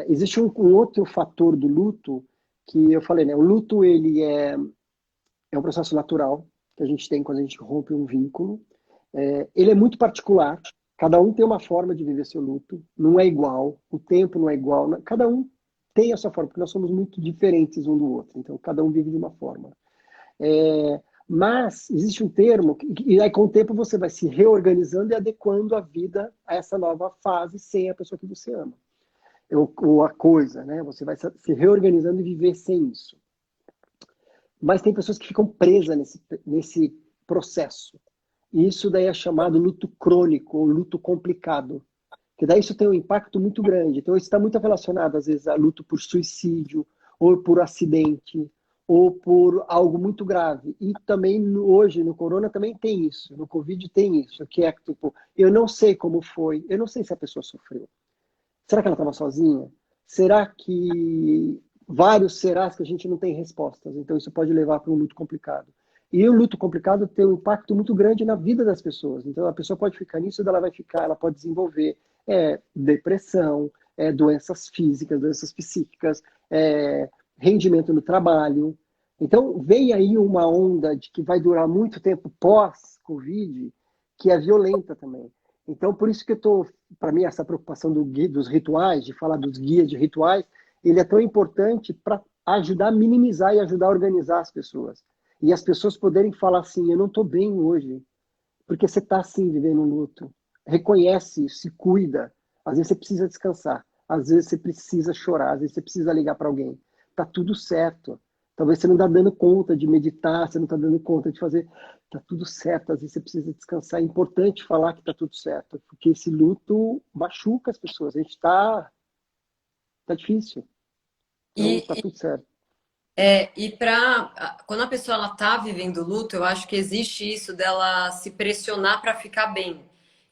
Existe um outro fator do luto que eu falei, né? O luto é um processo natural que a gente tem quando a gente rompe um vínculo. Ele é muito particular. Cada um tem uma forma de viver seu luto. Não é igual. O tempo não é igual. Cada um tem a sua forma, porque nós somos muito diferentes um do outro. Então, cada um vive de uma forma. Mas existe um termo, e aí com o tempo você vai se reorganizando e adequando a vida a essa nova fase sem a pessoa que você ama. Ou a coisa, né? Você vai se reorganizando e viver sem isso. Mas tem pessoas que ficam presas nesse processo. E isso daí é chamado luto crônico ou luto complicado. Que daí isso tem um impacto muito grande. Então isso está muito relacionado, às vezes, a luto por suicídio, ou por acidente, ou por algo muito grave. E também hoje, no corona, também tem isso. No Covid tem isso, que é tipo, eu não sei como foi, eu não sei se a pessoa sofreu. Será que ela estava sozinha? Será que vários serás que a gente não tem respostas? Então isso pode levar para um luto complicado. E o luto complicado tem um impacto muito grande na vida das pessoas. Então a pessoa pode ficar nisso, ela vai ficar, ela pode desenvolver depressão, doenças físicas, doenças psíquicas, rendimento no trabalho. Então vem aí uma onda de que vai durar muito tempo pós-Covid, que é violenta também. Então, por isso que eu estou, para mim, essa preocupação dos rituais, de falar dos guias de rituais, ele é tão importante para ajudar a minimizar e ajudar a organizar as pessoas. E as pessoas poderem falar assim, eu não estou bem hoje, porque você está assim, vivendo um luto. Reconhece isso, se cuida. Às vezes você precisa descansar. Às vezes você precisa chorar, às vezes você precisa ligar para alguém. Tá tudo certo. Talvez você não está dando conta de meditar, você não está dando conta de fazer. Tá tudo certo, às vezes você precisa descansar. É importante falar que tá tudo certo, porque esse luto machuca as pessoas. A gente tá difícil. Então tá E, tudo certo. quando a pessoa ela tá vivendo luto, eu acho que existe isso dela se pressionar para ficar bem.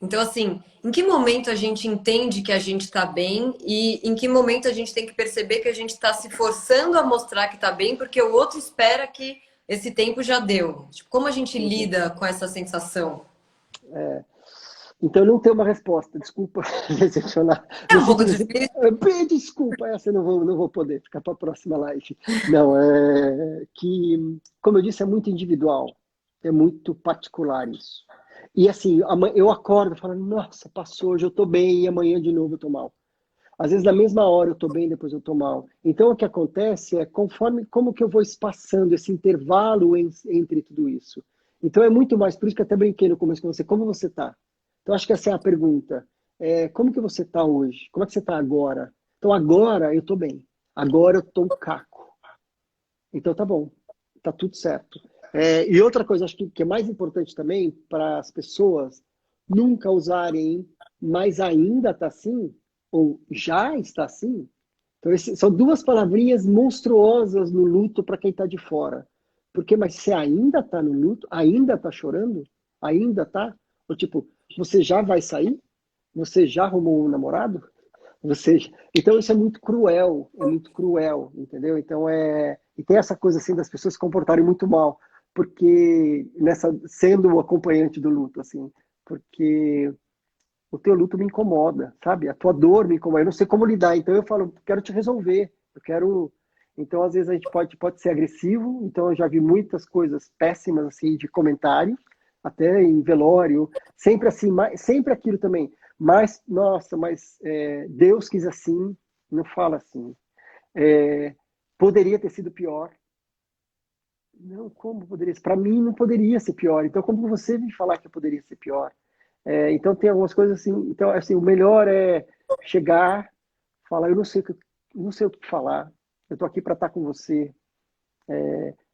Então, assim, em que momento a gente entende que a gente tá bem e em que momento a gente tem que perceber que a gente está se forçando a mostrar que tá bem porque o outro espera que esse tempo já deu? Tipo, como a gente Uhum. lida com essa sensação? Então, eu não tenho uma resposta. Desculpa decepcionar. É No um pouco sentido assim, difícil. desculpa, essa eu não vou poder ficar para a próxima live. Não, é que, como eu disse, é muito individual. É muito particular isso. E assim, eu acordo falando, nossa, passou, hoje eu tô bem e amanhã de novo eu tô mal. Às vezes, na mesma hora eu tô bem, depois eu tô mal. Então, o que acontece é conforme como que eu vou espaçando esse intervalo entre tudo isso. Então, é muito mais, por isso que eu até brinquei no começo com você, como você tá? Então, acho que essa é a pergunta. Como que você tá hoje? Como é que você tá agora? Então, agora eu tô bem. Agora eu tô um caco. Então, tá bom. Tá tudo certo. E outra coisa, acho que é mais importante também para as pessoas nunca usarem, mas ainda tá assim, ou já está assim. Então, são duas palavrinhas monstruosas no luto para quem está de fora. Porque, mas você ainda está no luto? Ainda está chorando? Ainda está? Ou tipo, você já vai sair? Você já arrumou um namorado? Você... Então isso é muito cruel, entendeu? Então e tem essa coisa assim das pessoas se comportarem muito mal, porque nessa sendo o acompanhante do luto assim, porque o teu luto me incomoda, sabe? A tua dor me incomoda, eu não sei como lidar, então eu falo, quero te resolver, eu quero. Então às vezes a gente pode ser agressivo, então eu já vi muitas coisas péssimas assim de comentário, até em velório, sempre assim, sempre aquilo também. Mas, nossa, Deus quis assim, não fala assim. É, poderia ter sido pior. Não, como poderia? Para mim não poderia ser pior. Então, como você me falar que poderia ser pior? Então, tem algumas coisas assim. Então, assim, o melhor é chegar, falar, não sei o que falar. Eu estou aqui para estar com você.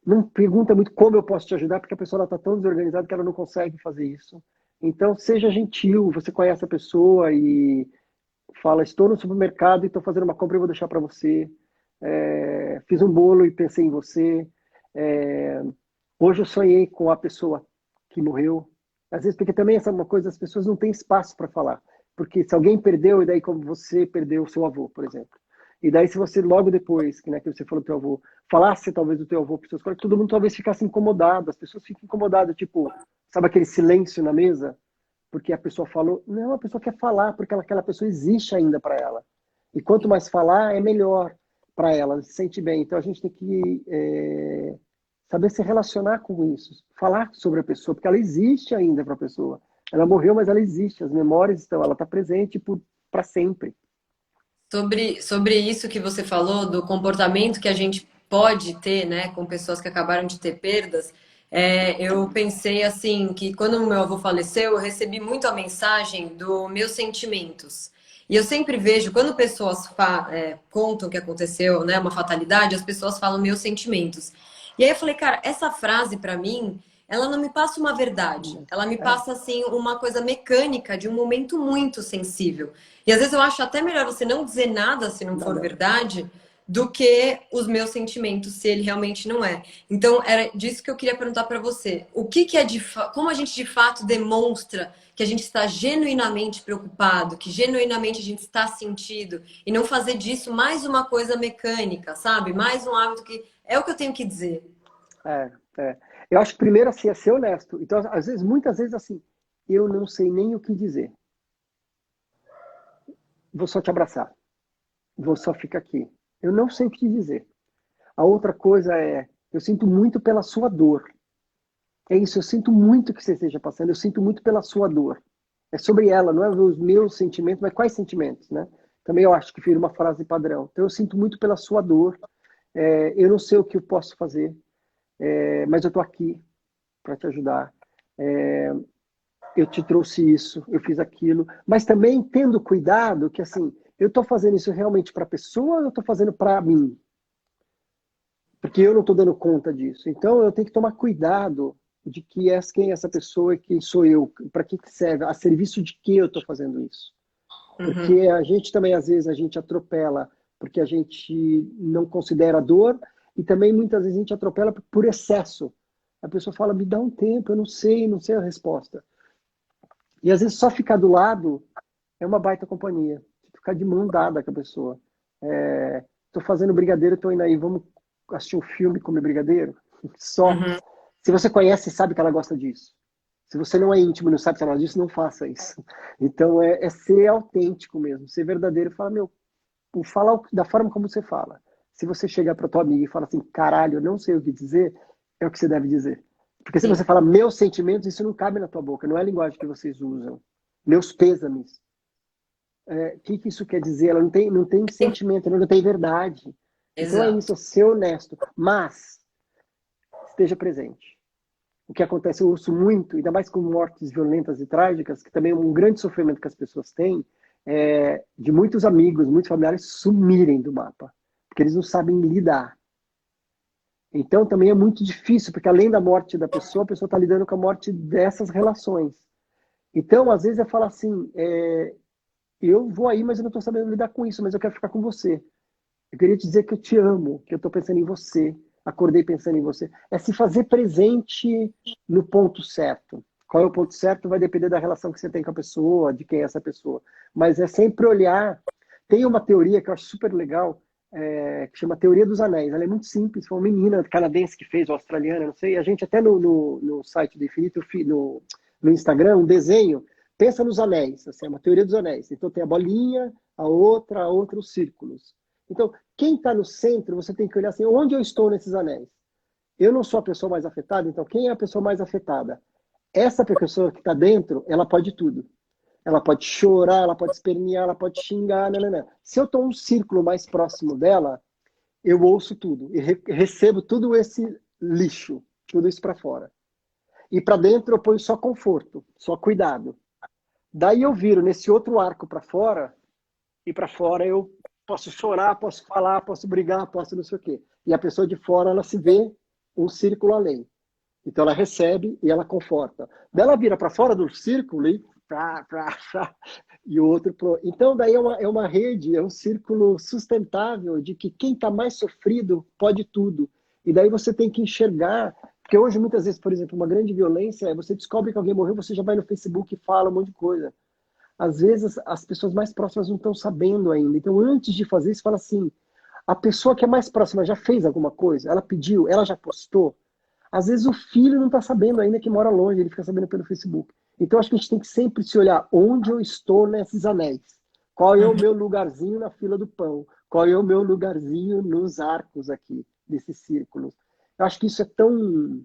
Não pergunta muito como eu posso te ajudar, porque a pessoa está tão desorganizada que ela não consegue fazer isso. Então, seja gentil. Você conhece a pessoa e fala, estou no supermercado e estou fazendo uma compra e vou deixar para você. Fiz um bolo e pensei em você. É, hoje eu sonhei com a pessoa que morreu. Às vezes, porque também essa é uma coisa, as pessoas não têm espaço para falar. Porque se alguém perdeu, e daí como você perdeu o seu avô, por exemplo. E daí se você logo depois, que, né, que você falou do teu avô, falasse talvez do teu avô para os seus colegas, todo mundo talvez ficasse incomodado. As pessoas ficam incomodadas, tipo, sabe aquele silêncio na mesa? Porque a pessoa falou. Não, a pessoa quer falar, porque aquela pessoa existe ainda para ela. E quanto mais falar, é melhor para ela, ela se sente bem. Então a gente tem que saber se relacionar com isso, falar sobre a pessoa, porque ela existe ainda para a pessoa. Ela morreu, mas ela existe, as memórias estão, ela está presente para sempre. Sobre isso que você falou, do comportamento que a gente pode ter, né, com pessoas que acabaram de ter perdas, eu pensei assim, que quando o meu avô faleceu, eu recebi muito a mensagem dos meus sentimentos. E eu sempre vejo, quando pessoas contam o que aconteceu, né, uma fatalidade, as pessoas falam meus sentimentos. E aí eu falei, cara, essa frase para mim, ela não me passa uma verdade. Ela me É, passa assim uma coisa mecânica de um momento muito sensível. E às vezes eu acho até melhor você não dizer nada se não for nada. verdade, do que os meus sentimentos, se ele realmente não é. Então, era disso que eu queria perguntar para você. O que, que é como a gente de fato demonstra que a gente está genuinamente preocupado, que genuinamente a gente está sentido, e não fazer disso mais uma coisa mecânica, sabe? Mais um hábito que é o que eu tenho que dizer. É, é. Eu acho que primeiro assim é ser honesto. Então, às vezes, muitas vezes assim, eu não sei nem o que dizer. Vou só te abraçar. Vou só ficar aqui. Eu não sei o que te dizer. A outra coisa é, eu sinto muito pela sua dor. É isso, eu sinto muito que você esteja passando, eu sinto muito pela sua dor. É sobre ela, não é os meus sentimentos, mas quais sentimentos, né? Também eu acho que vira uma frase padrão. Então eu sinto muito pela sua dor, eu não sei o que eu posso fazer, mas eu estou aqui para te ajudar. Eu te trouxe isso, eu fiz aquilo, mas também tendo cuidado que assim, eu estou fazendo isso realmente para a pessoa ou eu estou fazendo para mim? Porque eu não estou dando conta disso. Então, eu tenho que tomar cuidado de quem é essa pessoa e quem sou eu, para que serve, a serviço de que eu estou fazendo isso. Porque Uhum. a gente também, às vezes, a gente atropela porque a gente não considera dor e também, muitas vezes, a gente atropela por excesso. A pessoa fala, me dá um tempo, eu não sei a resposta. E, às vezes, só ficar do lado é uma baita companhia. Ficar de mão dada com a pessoa. Tô fazendo brigadeiro, tô indo aí, vamos assistir um filme, comer brigadeiro? Só. Uhum. Se você conhece, sabe que ela gosta disso. Se você não é íntimo e não sabe que ela gosta disso, não faça isso. Então é ser autêntico mesmo, ser verdadeiro. Fala, meu, fala da forma como você fala. Se você chegar para tua amiga e falar assim, caralho, eu não sei o que dizer, é o que você deve dizer. Porque se você Sim. fala meus sentimentos, isso não cabe na tua boca, não é a linguagem que vocês usam. Meus pêsames. O que isso quer dizer? Ela não tem sentimento, ela não tem verdade. Então é Exato. isso, é ser honesto. Mas esteja presente. O que acontece, eu ouço muito, ainda mais com mortes violentas e trágicas, que também é um grande sofrimento que as pessoas têm, de muitos amigos, muitos familiares sumirem do mapa, porque eles não sabem lidar. Então também é muito difícil, porque além da morte da pessoa, a pessoa está lidando com a morte dessas relações. Então, às vezes, eu falo assim, eu vou aí, mas eu não estou sabendo lidar com isso, mas eu quero ficar com você. Eu queria te dizer que eu te amo, que eu estou pensando em você, acordei pensando em você. É se fazer presente no ponto certo. Qual é o ponto certo vai depender da relação que você tem com a pessoa, de quem é essa pessoa. Mas é sempre olhar. Tem uma teoria que eu acho super legal, que chama Teoria dos Anéis. Ela é muito simples, foi uma menina canadense que fez, ou australiana, não sei. A gente até no site do Infinito, no Instagram, um desenho, pensa nos anéis, assim, é uma teoria dos anéis. Então tem a bolinha, a outra, os círculos. Então, quem está no centro, você tem que olhar assim, onde eu estou nesses anéis? Eu não sou a pessoa mais afetada, então quem é a pessoa mais afetada? Essa pessoa que está dentro, ela pode tudo. Ela pode chorar, ela pode espernear, ela pode xingar, não, não, não. Se eu estou um círculo mais próximo dela, eu ouço tudo e recebo tudo esse lixo, tudo isso para fora. E para dentro eu ponho só conforto, só cuidado. Daí eu viro nesse outro arco para fora, e para fora eu posso chorar, posso falar, posso brigar, posso não sei o quê. E a pessoa de fora, ela se vê um círculo além. Então ela recebe e ela conforta. Daí ela vira para fora do círculo e e o outro pro... Então daí é uma rede, é um círculo sustentável de que quem está mais sofrido pode tudo. E daí você tem que enxergar, porque hoje muitas vezes, por exemplo, uma grande violência é você descobre que alguém morreu, você já vai no Facebook e fala um monte de coisa. Às vezes as pessoas mais próximas não estão sabendo ainda. Então, antes de fazer isso, fala assim: a pessoa que é mais próxima já fez alguma coisa? Ela pediu? Ela já postou? Às vezes o filho não está sabendo ainda que mora longe, ele fica sabendo pelo Facebook. Então, acho que a gente tem que sempre se olhar onde eu estou nesses anéis. Qual é o Uhum. meu lugarzinho na fila do pão? Qual é o meu lugarzinho nos arcos aqui, desses círculos? Eu acho que isso é tão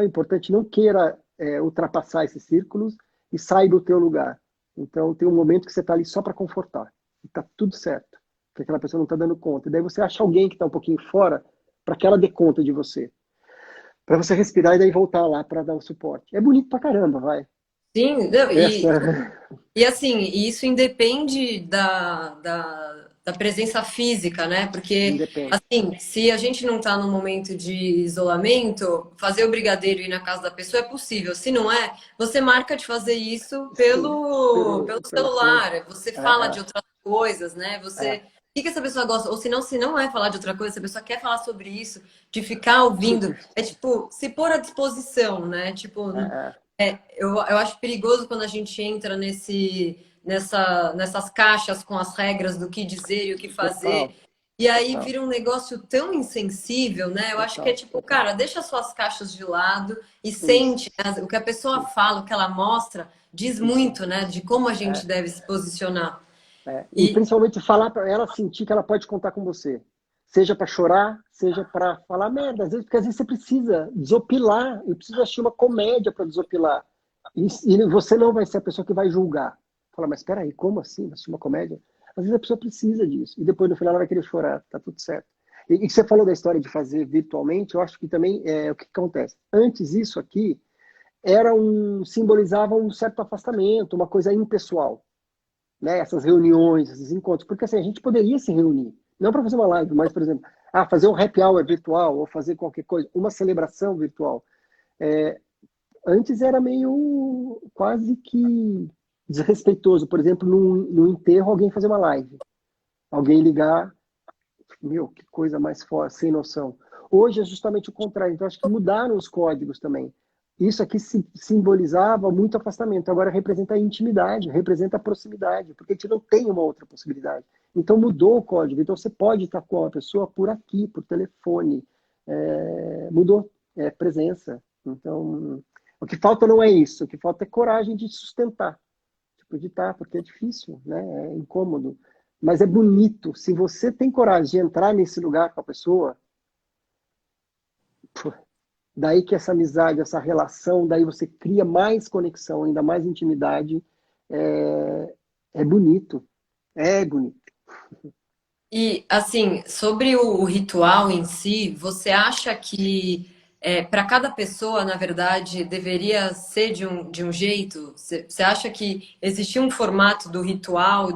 importante. Não queira ultrapassar esses círculos e saiba o teu lugar. Então, tem um momento que você está ali só para confortar. E está tudo certo. Porque aquela pessoa não está dando conta. E daí você acha alguém que está um pouquinho fora para que ela dê conta de você. Para você respirar e daí voltar lá para dar o suporte. É bonito pra caramba, vai. Sim, não, Essa. e assim, isso independe da presença física, né? Porque, Independe. assim, se a gente não tá num momento de isolamento, fazer o brigadeiro e ir na casa da pessoa é possível. Se não é, você marca de fazer isso Sim. pelo Pelo fone. celular, você fala de É, outras coisas, né? Você. é, O que que essa pessoa gosta? Ou se não é falar de outra coisa, se a pessoa quer falar sobre isso, de ficar ouvindo, é tipo, se pôr à disposição, né? Tipo, é. eu acho perigoso quando a gente entra nessas caixas com as regras do que dizer e o que fazer. Total, E aí total, vira um negócio tão insensível, né? Eu acho que é total, tipo, total. cara, deixa suas caixas de lado e Isso, sente, né? O que a pessoa isso, fala, o que ela mostra, diz isso. muito, né? De como a gente É, deve se posicionar. E E principalmente falar para ela sentir que ela pode contar com você. Seja para chorar, seja para falar merda. Às vezes, porque às vezes você precisa desopilar. Eu preciso assistir uma comédia para desopilar. E você não vai ser a pessoa que vai julgar. Fala, mas espera aí, como assim? Assistir uma comédia? Às vezes a pessoa precisa disso. E depois no final ela vai querer chorar. Tá tudo certo. E você falou da história de fazer virtualmente. Eu acho que também é o que acontece. Antes isso aqui simbolizava um certo afastamento, uma coisa impessoal. né? Essas reuniões, esses encontros, porque assim, a gente poderia se reunir, não para fazer uma live, mas, por exemplo, fazer um happy hour virtual, ou fazer qualquer coisa, uma celebração virtual. É, antes era meio quase que desrespeitoso, por exemplo, no enterro, alguém fazer uma live, alguém ligar, meu, que coisa mais forte, sem noção. Hoje é justamente o contrário, então acho que mudaram os códigos também. Isso aqui simbolizava muito afastamento, agora representa a intimidade, representa a proximidade, porque a gente não tem uma outra possibilidade. Então mudou o código, então você pode estar com a pessoa por aqui, por telefone, mudou, é presença. Então, o que falta não é isso, o que falta é coragem de sustentar, tipo, de estar, porque é difícil, né? É incômodo. Mas é bonito. Se você tem coragem de entrar nesse lugar com a pessoa, pô, daí que essa amizade, essa relação, daí você cria mais conexão, ainda mais intimidade. É, é bonito. É bonito. E, assim, sobre o ritual em si, você acha que para cada pessoa, na verdade, deveria ser de um jeito? Você acha que existia um formato do ritual,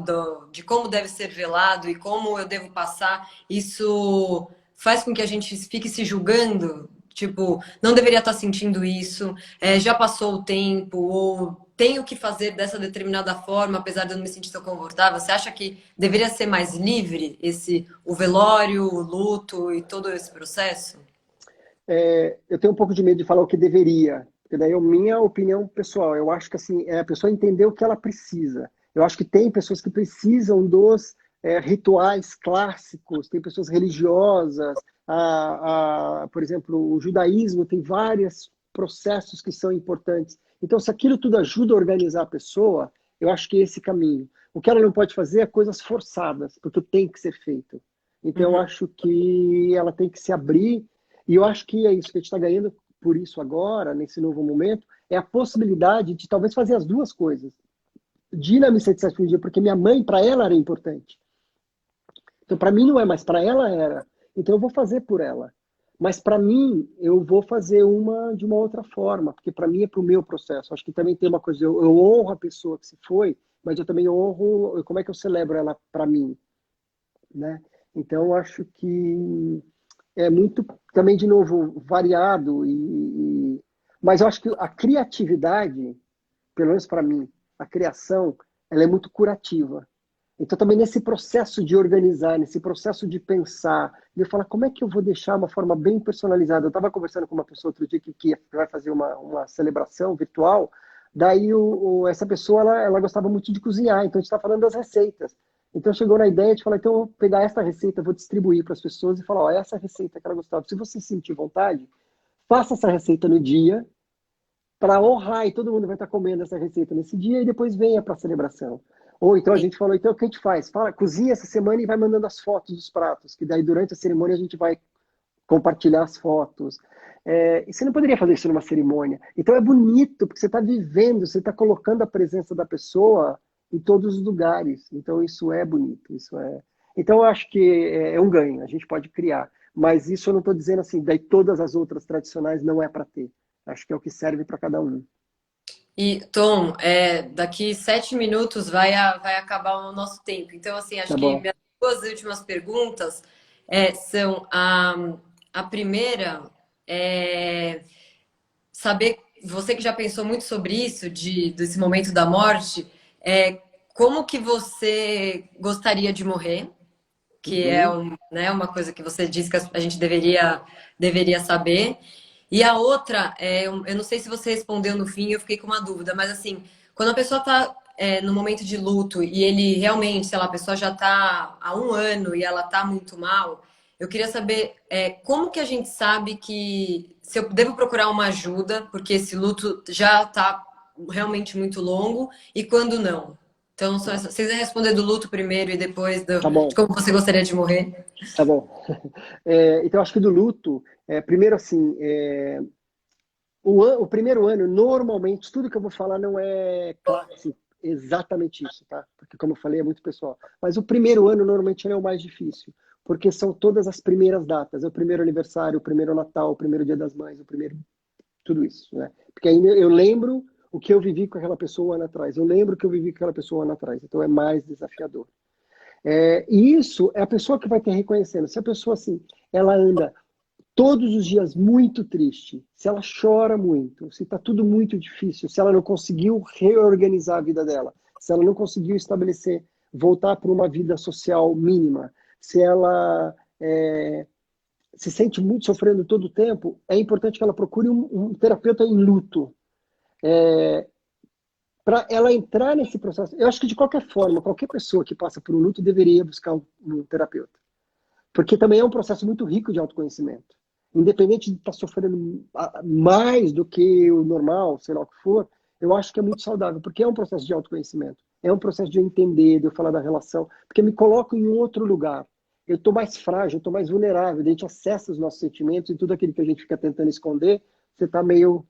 de como deve ser velado e como eu devo passar? Isso faz com que a gente fique se julgando? Tipo, não deveria estar sentindo isso, já passou o tempo, ou tenho que fazer dessa determinada forma, apesar de eu não me sentir tão confortável. Você acha que deveria ser mais livre o velório, o luto e todo esse processo? Eu tenho um pouco de medo de falar o que deveria, porque daí é a minha opinião pessoal. Eu acho que assim, é a pessoa entender o que ela precisa. Eu acho que tem pessoas que precisam dos rituais clássicos, tem pessoas religiosas, por exemplo, o judaísmo tem vários processos que são importantes. Então, se aquilo tudo ajuda a organizar a pessoa, eu acho que é esse caminho. O que ela não pode fazer é coisas forçadas, porque tem que ser feito. Então, eu Uhum. acho que ela tem que se abrir e eu acho que é isso que a gente está ganhando por isso agora, nesse novo momento, é a possibilidade de talvez fazer as duas coisas. De ir na missa de sétimo dia, porque minha mãe, para ela, era importante. Então, para mim não é, mas para ela era. Então, eu vou fazer por ela. Mas para mim, eu vou fazer uma de uma outra forma, porque para mim é para o meu processo. Acho que também tem uma coisa, eu honro a pessoa que se foi, mas eu também honro como é que eu celebro ela para mim, né? Então, eu acho que é muito, também, de novo, variado. Mas eu acho que a criatividade, pelo menos para mim, a criação, ela é muito curativa. Então, também nesse processo de organizar, nesse processo de pensar, de eu falar como é que eu vou deixar uma forma bem personalizada. Eu estava conversando com uma pessoa outro dia que vai fazer uma celebração virtual, daí essa pessoa ela gostava muito de cozinhar, então a gente está falando das receitas. Então chegou na ideia de falar, então eu vou pegar essa receita, vou distribuir para as pessoas e falar, ó, essa receita que ela gostava. Se você sentir vontade, faça essa receita no dia, para honrar, e todo mundo vai estar comendo essa receita nesse dia e depois venha para a celebração. Ou então a gente falou, então o que a gente faz? Fala, cozinha essa semana e vai mandando as fotos dos pratos, que daí durante a cerimônia a gente vai compartilhar as fotos. E você não poderia fazer isso numa cerimônia. Então é bonito, porque você está vivendo, você está colocando a presença da pessoa em todos os lugares. Então isso é bonito, isso é. Então eu acho que é um ganho, a gente pode criar. Mas isso eu não estou dizendo assim, daí todas as outras tradicionais não é para ter. Acho que é o que serve para cada um. E, Tom, daqui 7 minutos vai acabar o nosso tempo. Então, assim, acho Tá que bom. minhas duas últimas perguntas são a primeira é saber, você que já pensou muito sobre isso, desse momento da morte, como que você gostaria de morrer? Que é Uhum. né, uma coisa que você disse que a gente deveria saber. E a outra, eu não sei se você respondeu no fim, eu fiquei com uma dúvida, mas assim, quando a pessoa está no momento de luto e ele realmente, sei lá, a pessoa já está há um ano e ela está muito mal, eu queria saber como que a gente sabe que se eu devo procurar uma ajuda, porque esse luto já está realmente muito longo, e quando não. Então, Tá, se você quiser responder do luto primeiro e depois tá de bom, como você gostaria de morrer. tá bom. Então, acho que do luto, primeiro assim, o primeiro ano, normalmente, tudo que eu vou falar não é assim, exatamente isso, tá? Porque, como eu falei, é muito pessoal. Mas o primeiro ano, normalmente, é o mais difícil, porque são todas as primeiras datas. É o primeiro aniversário, o primeiro Natal, o primeiro Dia das Mães, o primeiro tudo isso, né? Porque ainda eu lembro o que eu vivi com aquela pessoa um ano atrás. Eu lembro o que eu vivi com aquela pessoa um ano atrás. Então é mais desafiador. E isso é a pessoa que vai ter reconhecendo. Se a pessoa, assim, ela anda todos os dias muito triste, se ela chora muito, se está tudo muito difícil, se ela não conseguiu reorganizar a vida dela, se ela não conseguiu estabelecer, voltar para uma vida social mínima, se ela se sente muito sofrendo todo o tempo, é importante que ela procure um terapeuta em luto. Para ela entrar nesse processo. Eu acho que de qualquer forma, qualquer pessoa que passa por um luto deveria buscar um terapeuta. Porque também é um processo muito rico de autoconhecimento. Independente de estar sofrendo mais do que o normal, sei lá o que for, eu acho que é muito saudável, porque é um processo de autoconhecimento. É um processo de eu entender, de eu falar da relação, porque me coloco em um outro lugar. Eu estou mais frágil, eu estou mais vulnerável, a gente acessa os nossos sentimentos e tudo aquilo que a gente fica tentando esconder, você está meio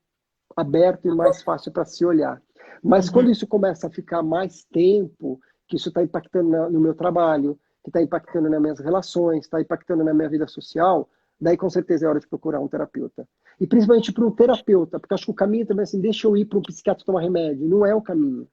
aberto e mais fácil para se olhar. Mas Uhum. quando isso começa a ficar mais tempo, que isso está impactando no meu trabalho, que está impactando nas minhas relações, está impactando na minha vida social, daí com certeza é hora de procurar um terapeuta. E principalmente para um terapeuta, porque acho que o caminho também é assim, deixa eu ir para um psiquiatra tomar remédio. Não é o caminho.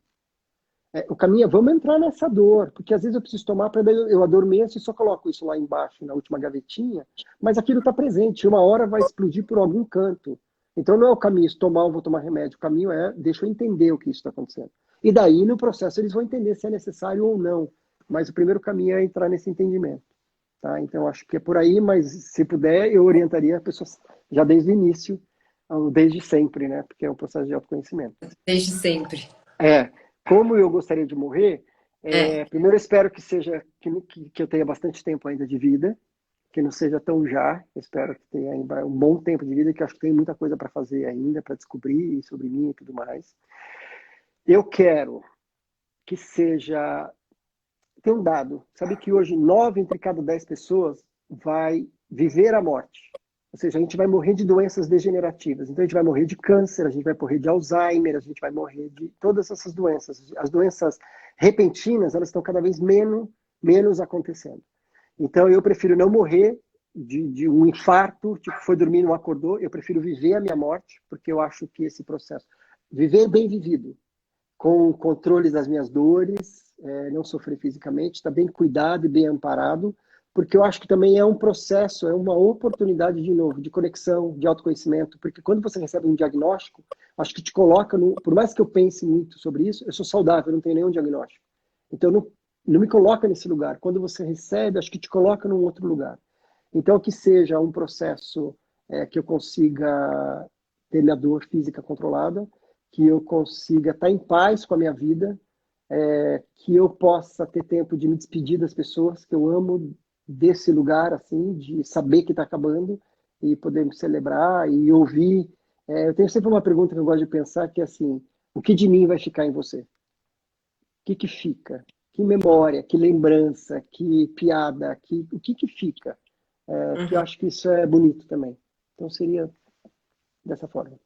O caminho é, vamos entrar nessa dor, porque às vezes eu preciso tomar para eu adormeço e só coloco isso lá embaixo, na última gavetinha, mas aquilo está presente, uma hora vai explodir por algum canto. Então não é o caminho, se tomar, eu vou tomar remédio. O caminho é, deixa eu entender o que isso está acontecendo. E daí, no processo, eles vão entender se é necessário ou não. Mas o primeiro caminho é entrar nesse entendimento. Tá? Então, acho que é por aí, mas se puder, eu orientaria a pessoa já desde o início, ou desde sempre, né? Porque é um processo de autoconhecimento. Desde sempre. É, como eu gostaria de morrer, É. primeiro eu espero que seja que eu tenha bastante tempo ainda de vida, que não seja tão já. Eu espero que tenha ainda um bom tempo de vida, que eu acho que tem muita coisa para fazer ainda, para descobrir sobre mim e tudo mais. Eu quero que seja. Tem um dado, sabe que hoje 9 entre cada 10 pessoas vai viver a morte. Ou seja, a gente vai morrer de doenças degenerativas. Então a gente vai morrer de câncer, a gente vai morrer de Alzheimer, a gente vai morrer de todas essas doenças. As doenças repentinas, elas estão cada vez menos acontecendo. Então eu prefiro não morrer de um infarto, tipo, foi dormir e não acordou. Eu prefiro viver a minha morte, porque eu acho que esse processo, viver bem vivido, com o controle das minhas dores, não sofrer fisicamente, estar bem cuidado e bem amparado, porque eu acho que também é um processo, é uma oportunidade, de novo, de conexão, de autoconhecimento, porque quando você recebe um diagnóstico, acho que te coloca, por mais que eu pense muito sobre isso, eu sou saudável, eu não tenho nenhum diagnóstico. Então, não me coloca nesse lugar. Quando você recebe, acho que te coloca num outro lugar. Então, que seja um processo que eu consiga ter minha dor física controlada, que eu consiga estar em paz com a minha vida, que eu possa ter tempo de me despedir das pessoas que eu amo, desse lugar, assim, de saber que está acabando e poder me celebrar e ouvir. Eu tenho sempre uma pergunta que eu gosto de pensar, que é assim, o que de mim vai ficar em você? O que fica? Que memória, que lembrança, que piada, o que fica? Que eu Uhum. acho que isso é bonito também. Então seria dessa forma.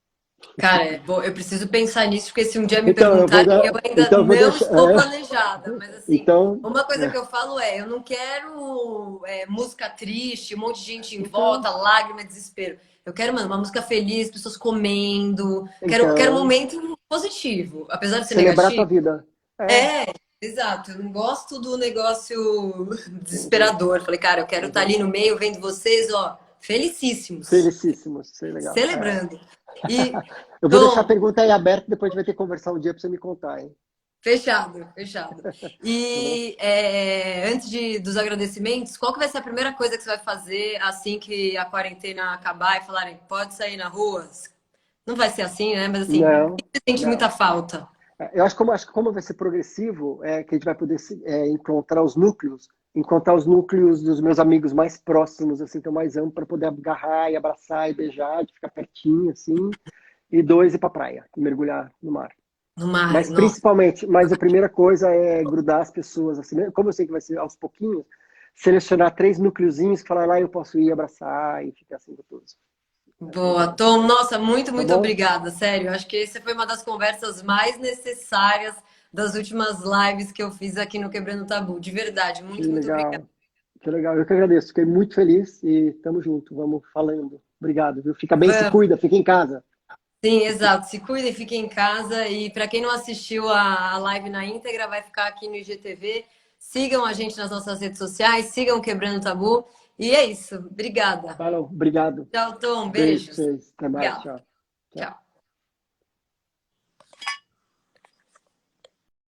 Cara, eu preciso pensar nisso, porque se um dia me Então eu vou perguntarem, eu dar, ainda então eu vou não deixar, estou planejada. Mas assim, então, uma coisa que é, eu falo é, eu não quero música triste, um monte de gente em então, volta, lágrima, desespero. Eu quero, mano, uma música feliz, pessoas comendo. Quero um então, momento positivo, apesar de ser celebrar a tua negativo. vida. É, É, exato. Eu não gosto do negócio uhum, desesperador. Falei, cara, eu quero estar uhum. ali no meio, vendo vocês, ó, felicíssimos, Felicíssimo, isso é legal. É. celebrando. E, Eu vou deixar a Tom, pergunta aí aberta, depois a gente vai ter que conversar um dia para você me contar, hein? fechado, fechado. Tá bom? E antes dos agradecimentos, qual que vai ser a primeira coisa que você vai fazer assim que a quarentena acabar e falarem, pode sair na rua? Não vai ser assim, né? Mas assim, Não, você sente muita não. falta. Eu acho que como vai ser progressivo, que a gente vai poder encontrar os núcleos dos meus amigos mais próximos, assim, que é mais amplo, para poder agarrar e abraçar e beijar, de ficar pertinho, assim, e dois, ir pra praia, e mergulhar no mar. No mar, Mas nossa. principalmente, mas a primeira coisa é grudar as pessoas, assim, né? Como eu sei que vai ser aos pouquinhos, selecionar 3 núcleozinhos que falar lá eu posso ir abraçar e ficar assim gostoso. Essa é a Boa, ideia. Tom. Nossa, muito, Tá muito bom? obrigada, sério. Acho que essa foi uma das conversas mais necessárias das últimas lives que eu fiz aqui no Quebrando o Tabu. De verdade, Que muito, muito obrigada. legal. Que legal. Eu que agradeço. Fiquei muito feliz e tamo junto. Vamos falando. Obrigado, viu? Fica bem, se Vamos. cuida, fica em casa. Sim, exato. Se cuidem, fiquem em casa. E para quem não assistiu a live na íntegra, vai ficar aqui no IGTV. Sigam a gente nas nossas redes sociais, sigam Quebrando o Tabu. E é isso. Obrigada. Falou, obrigado. Tchau, Tom. Beijo pra Beijos. vocês. Até mais. Obrigada. Tchau. Tchau. Tchau.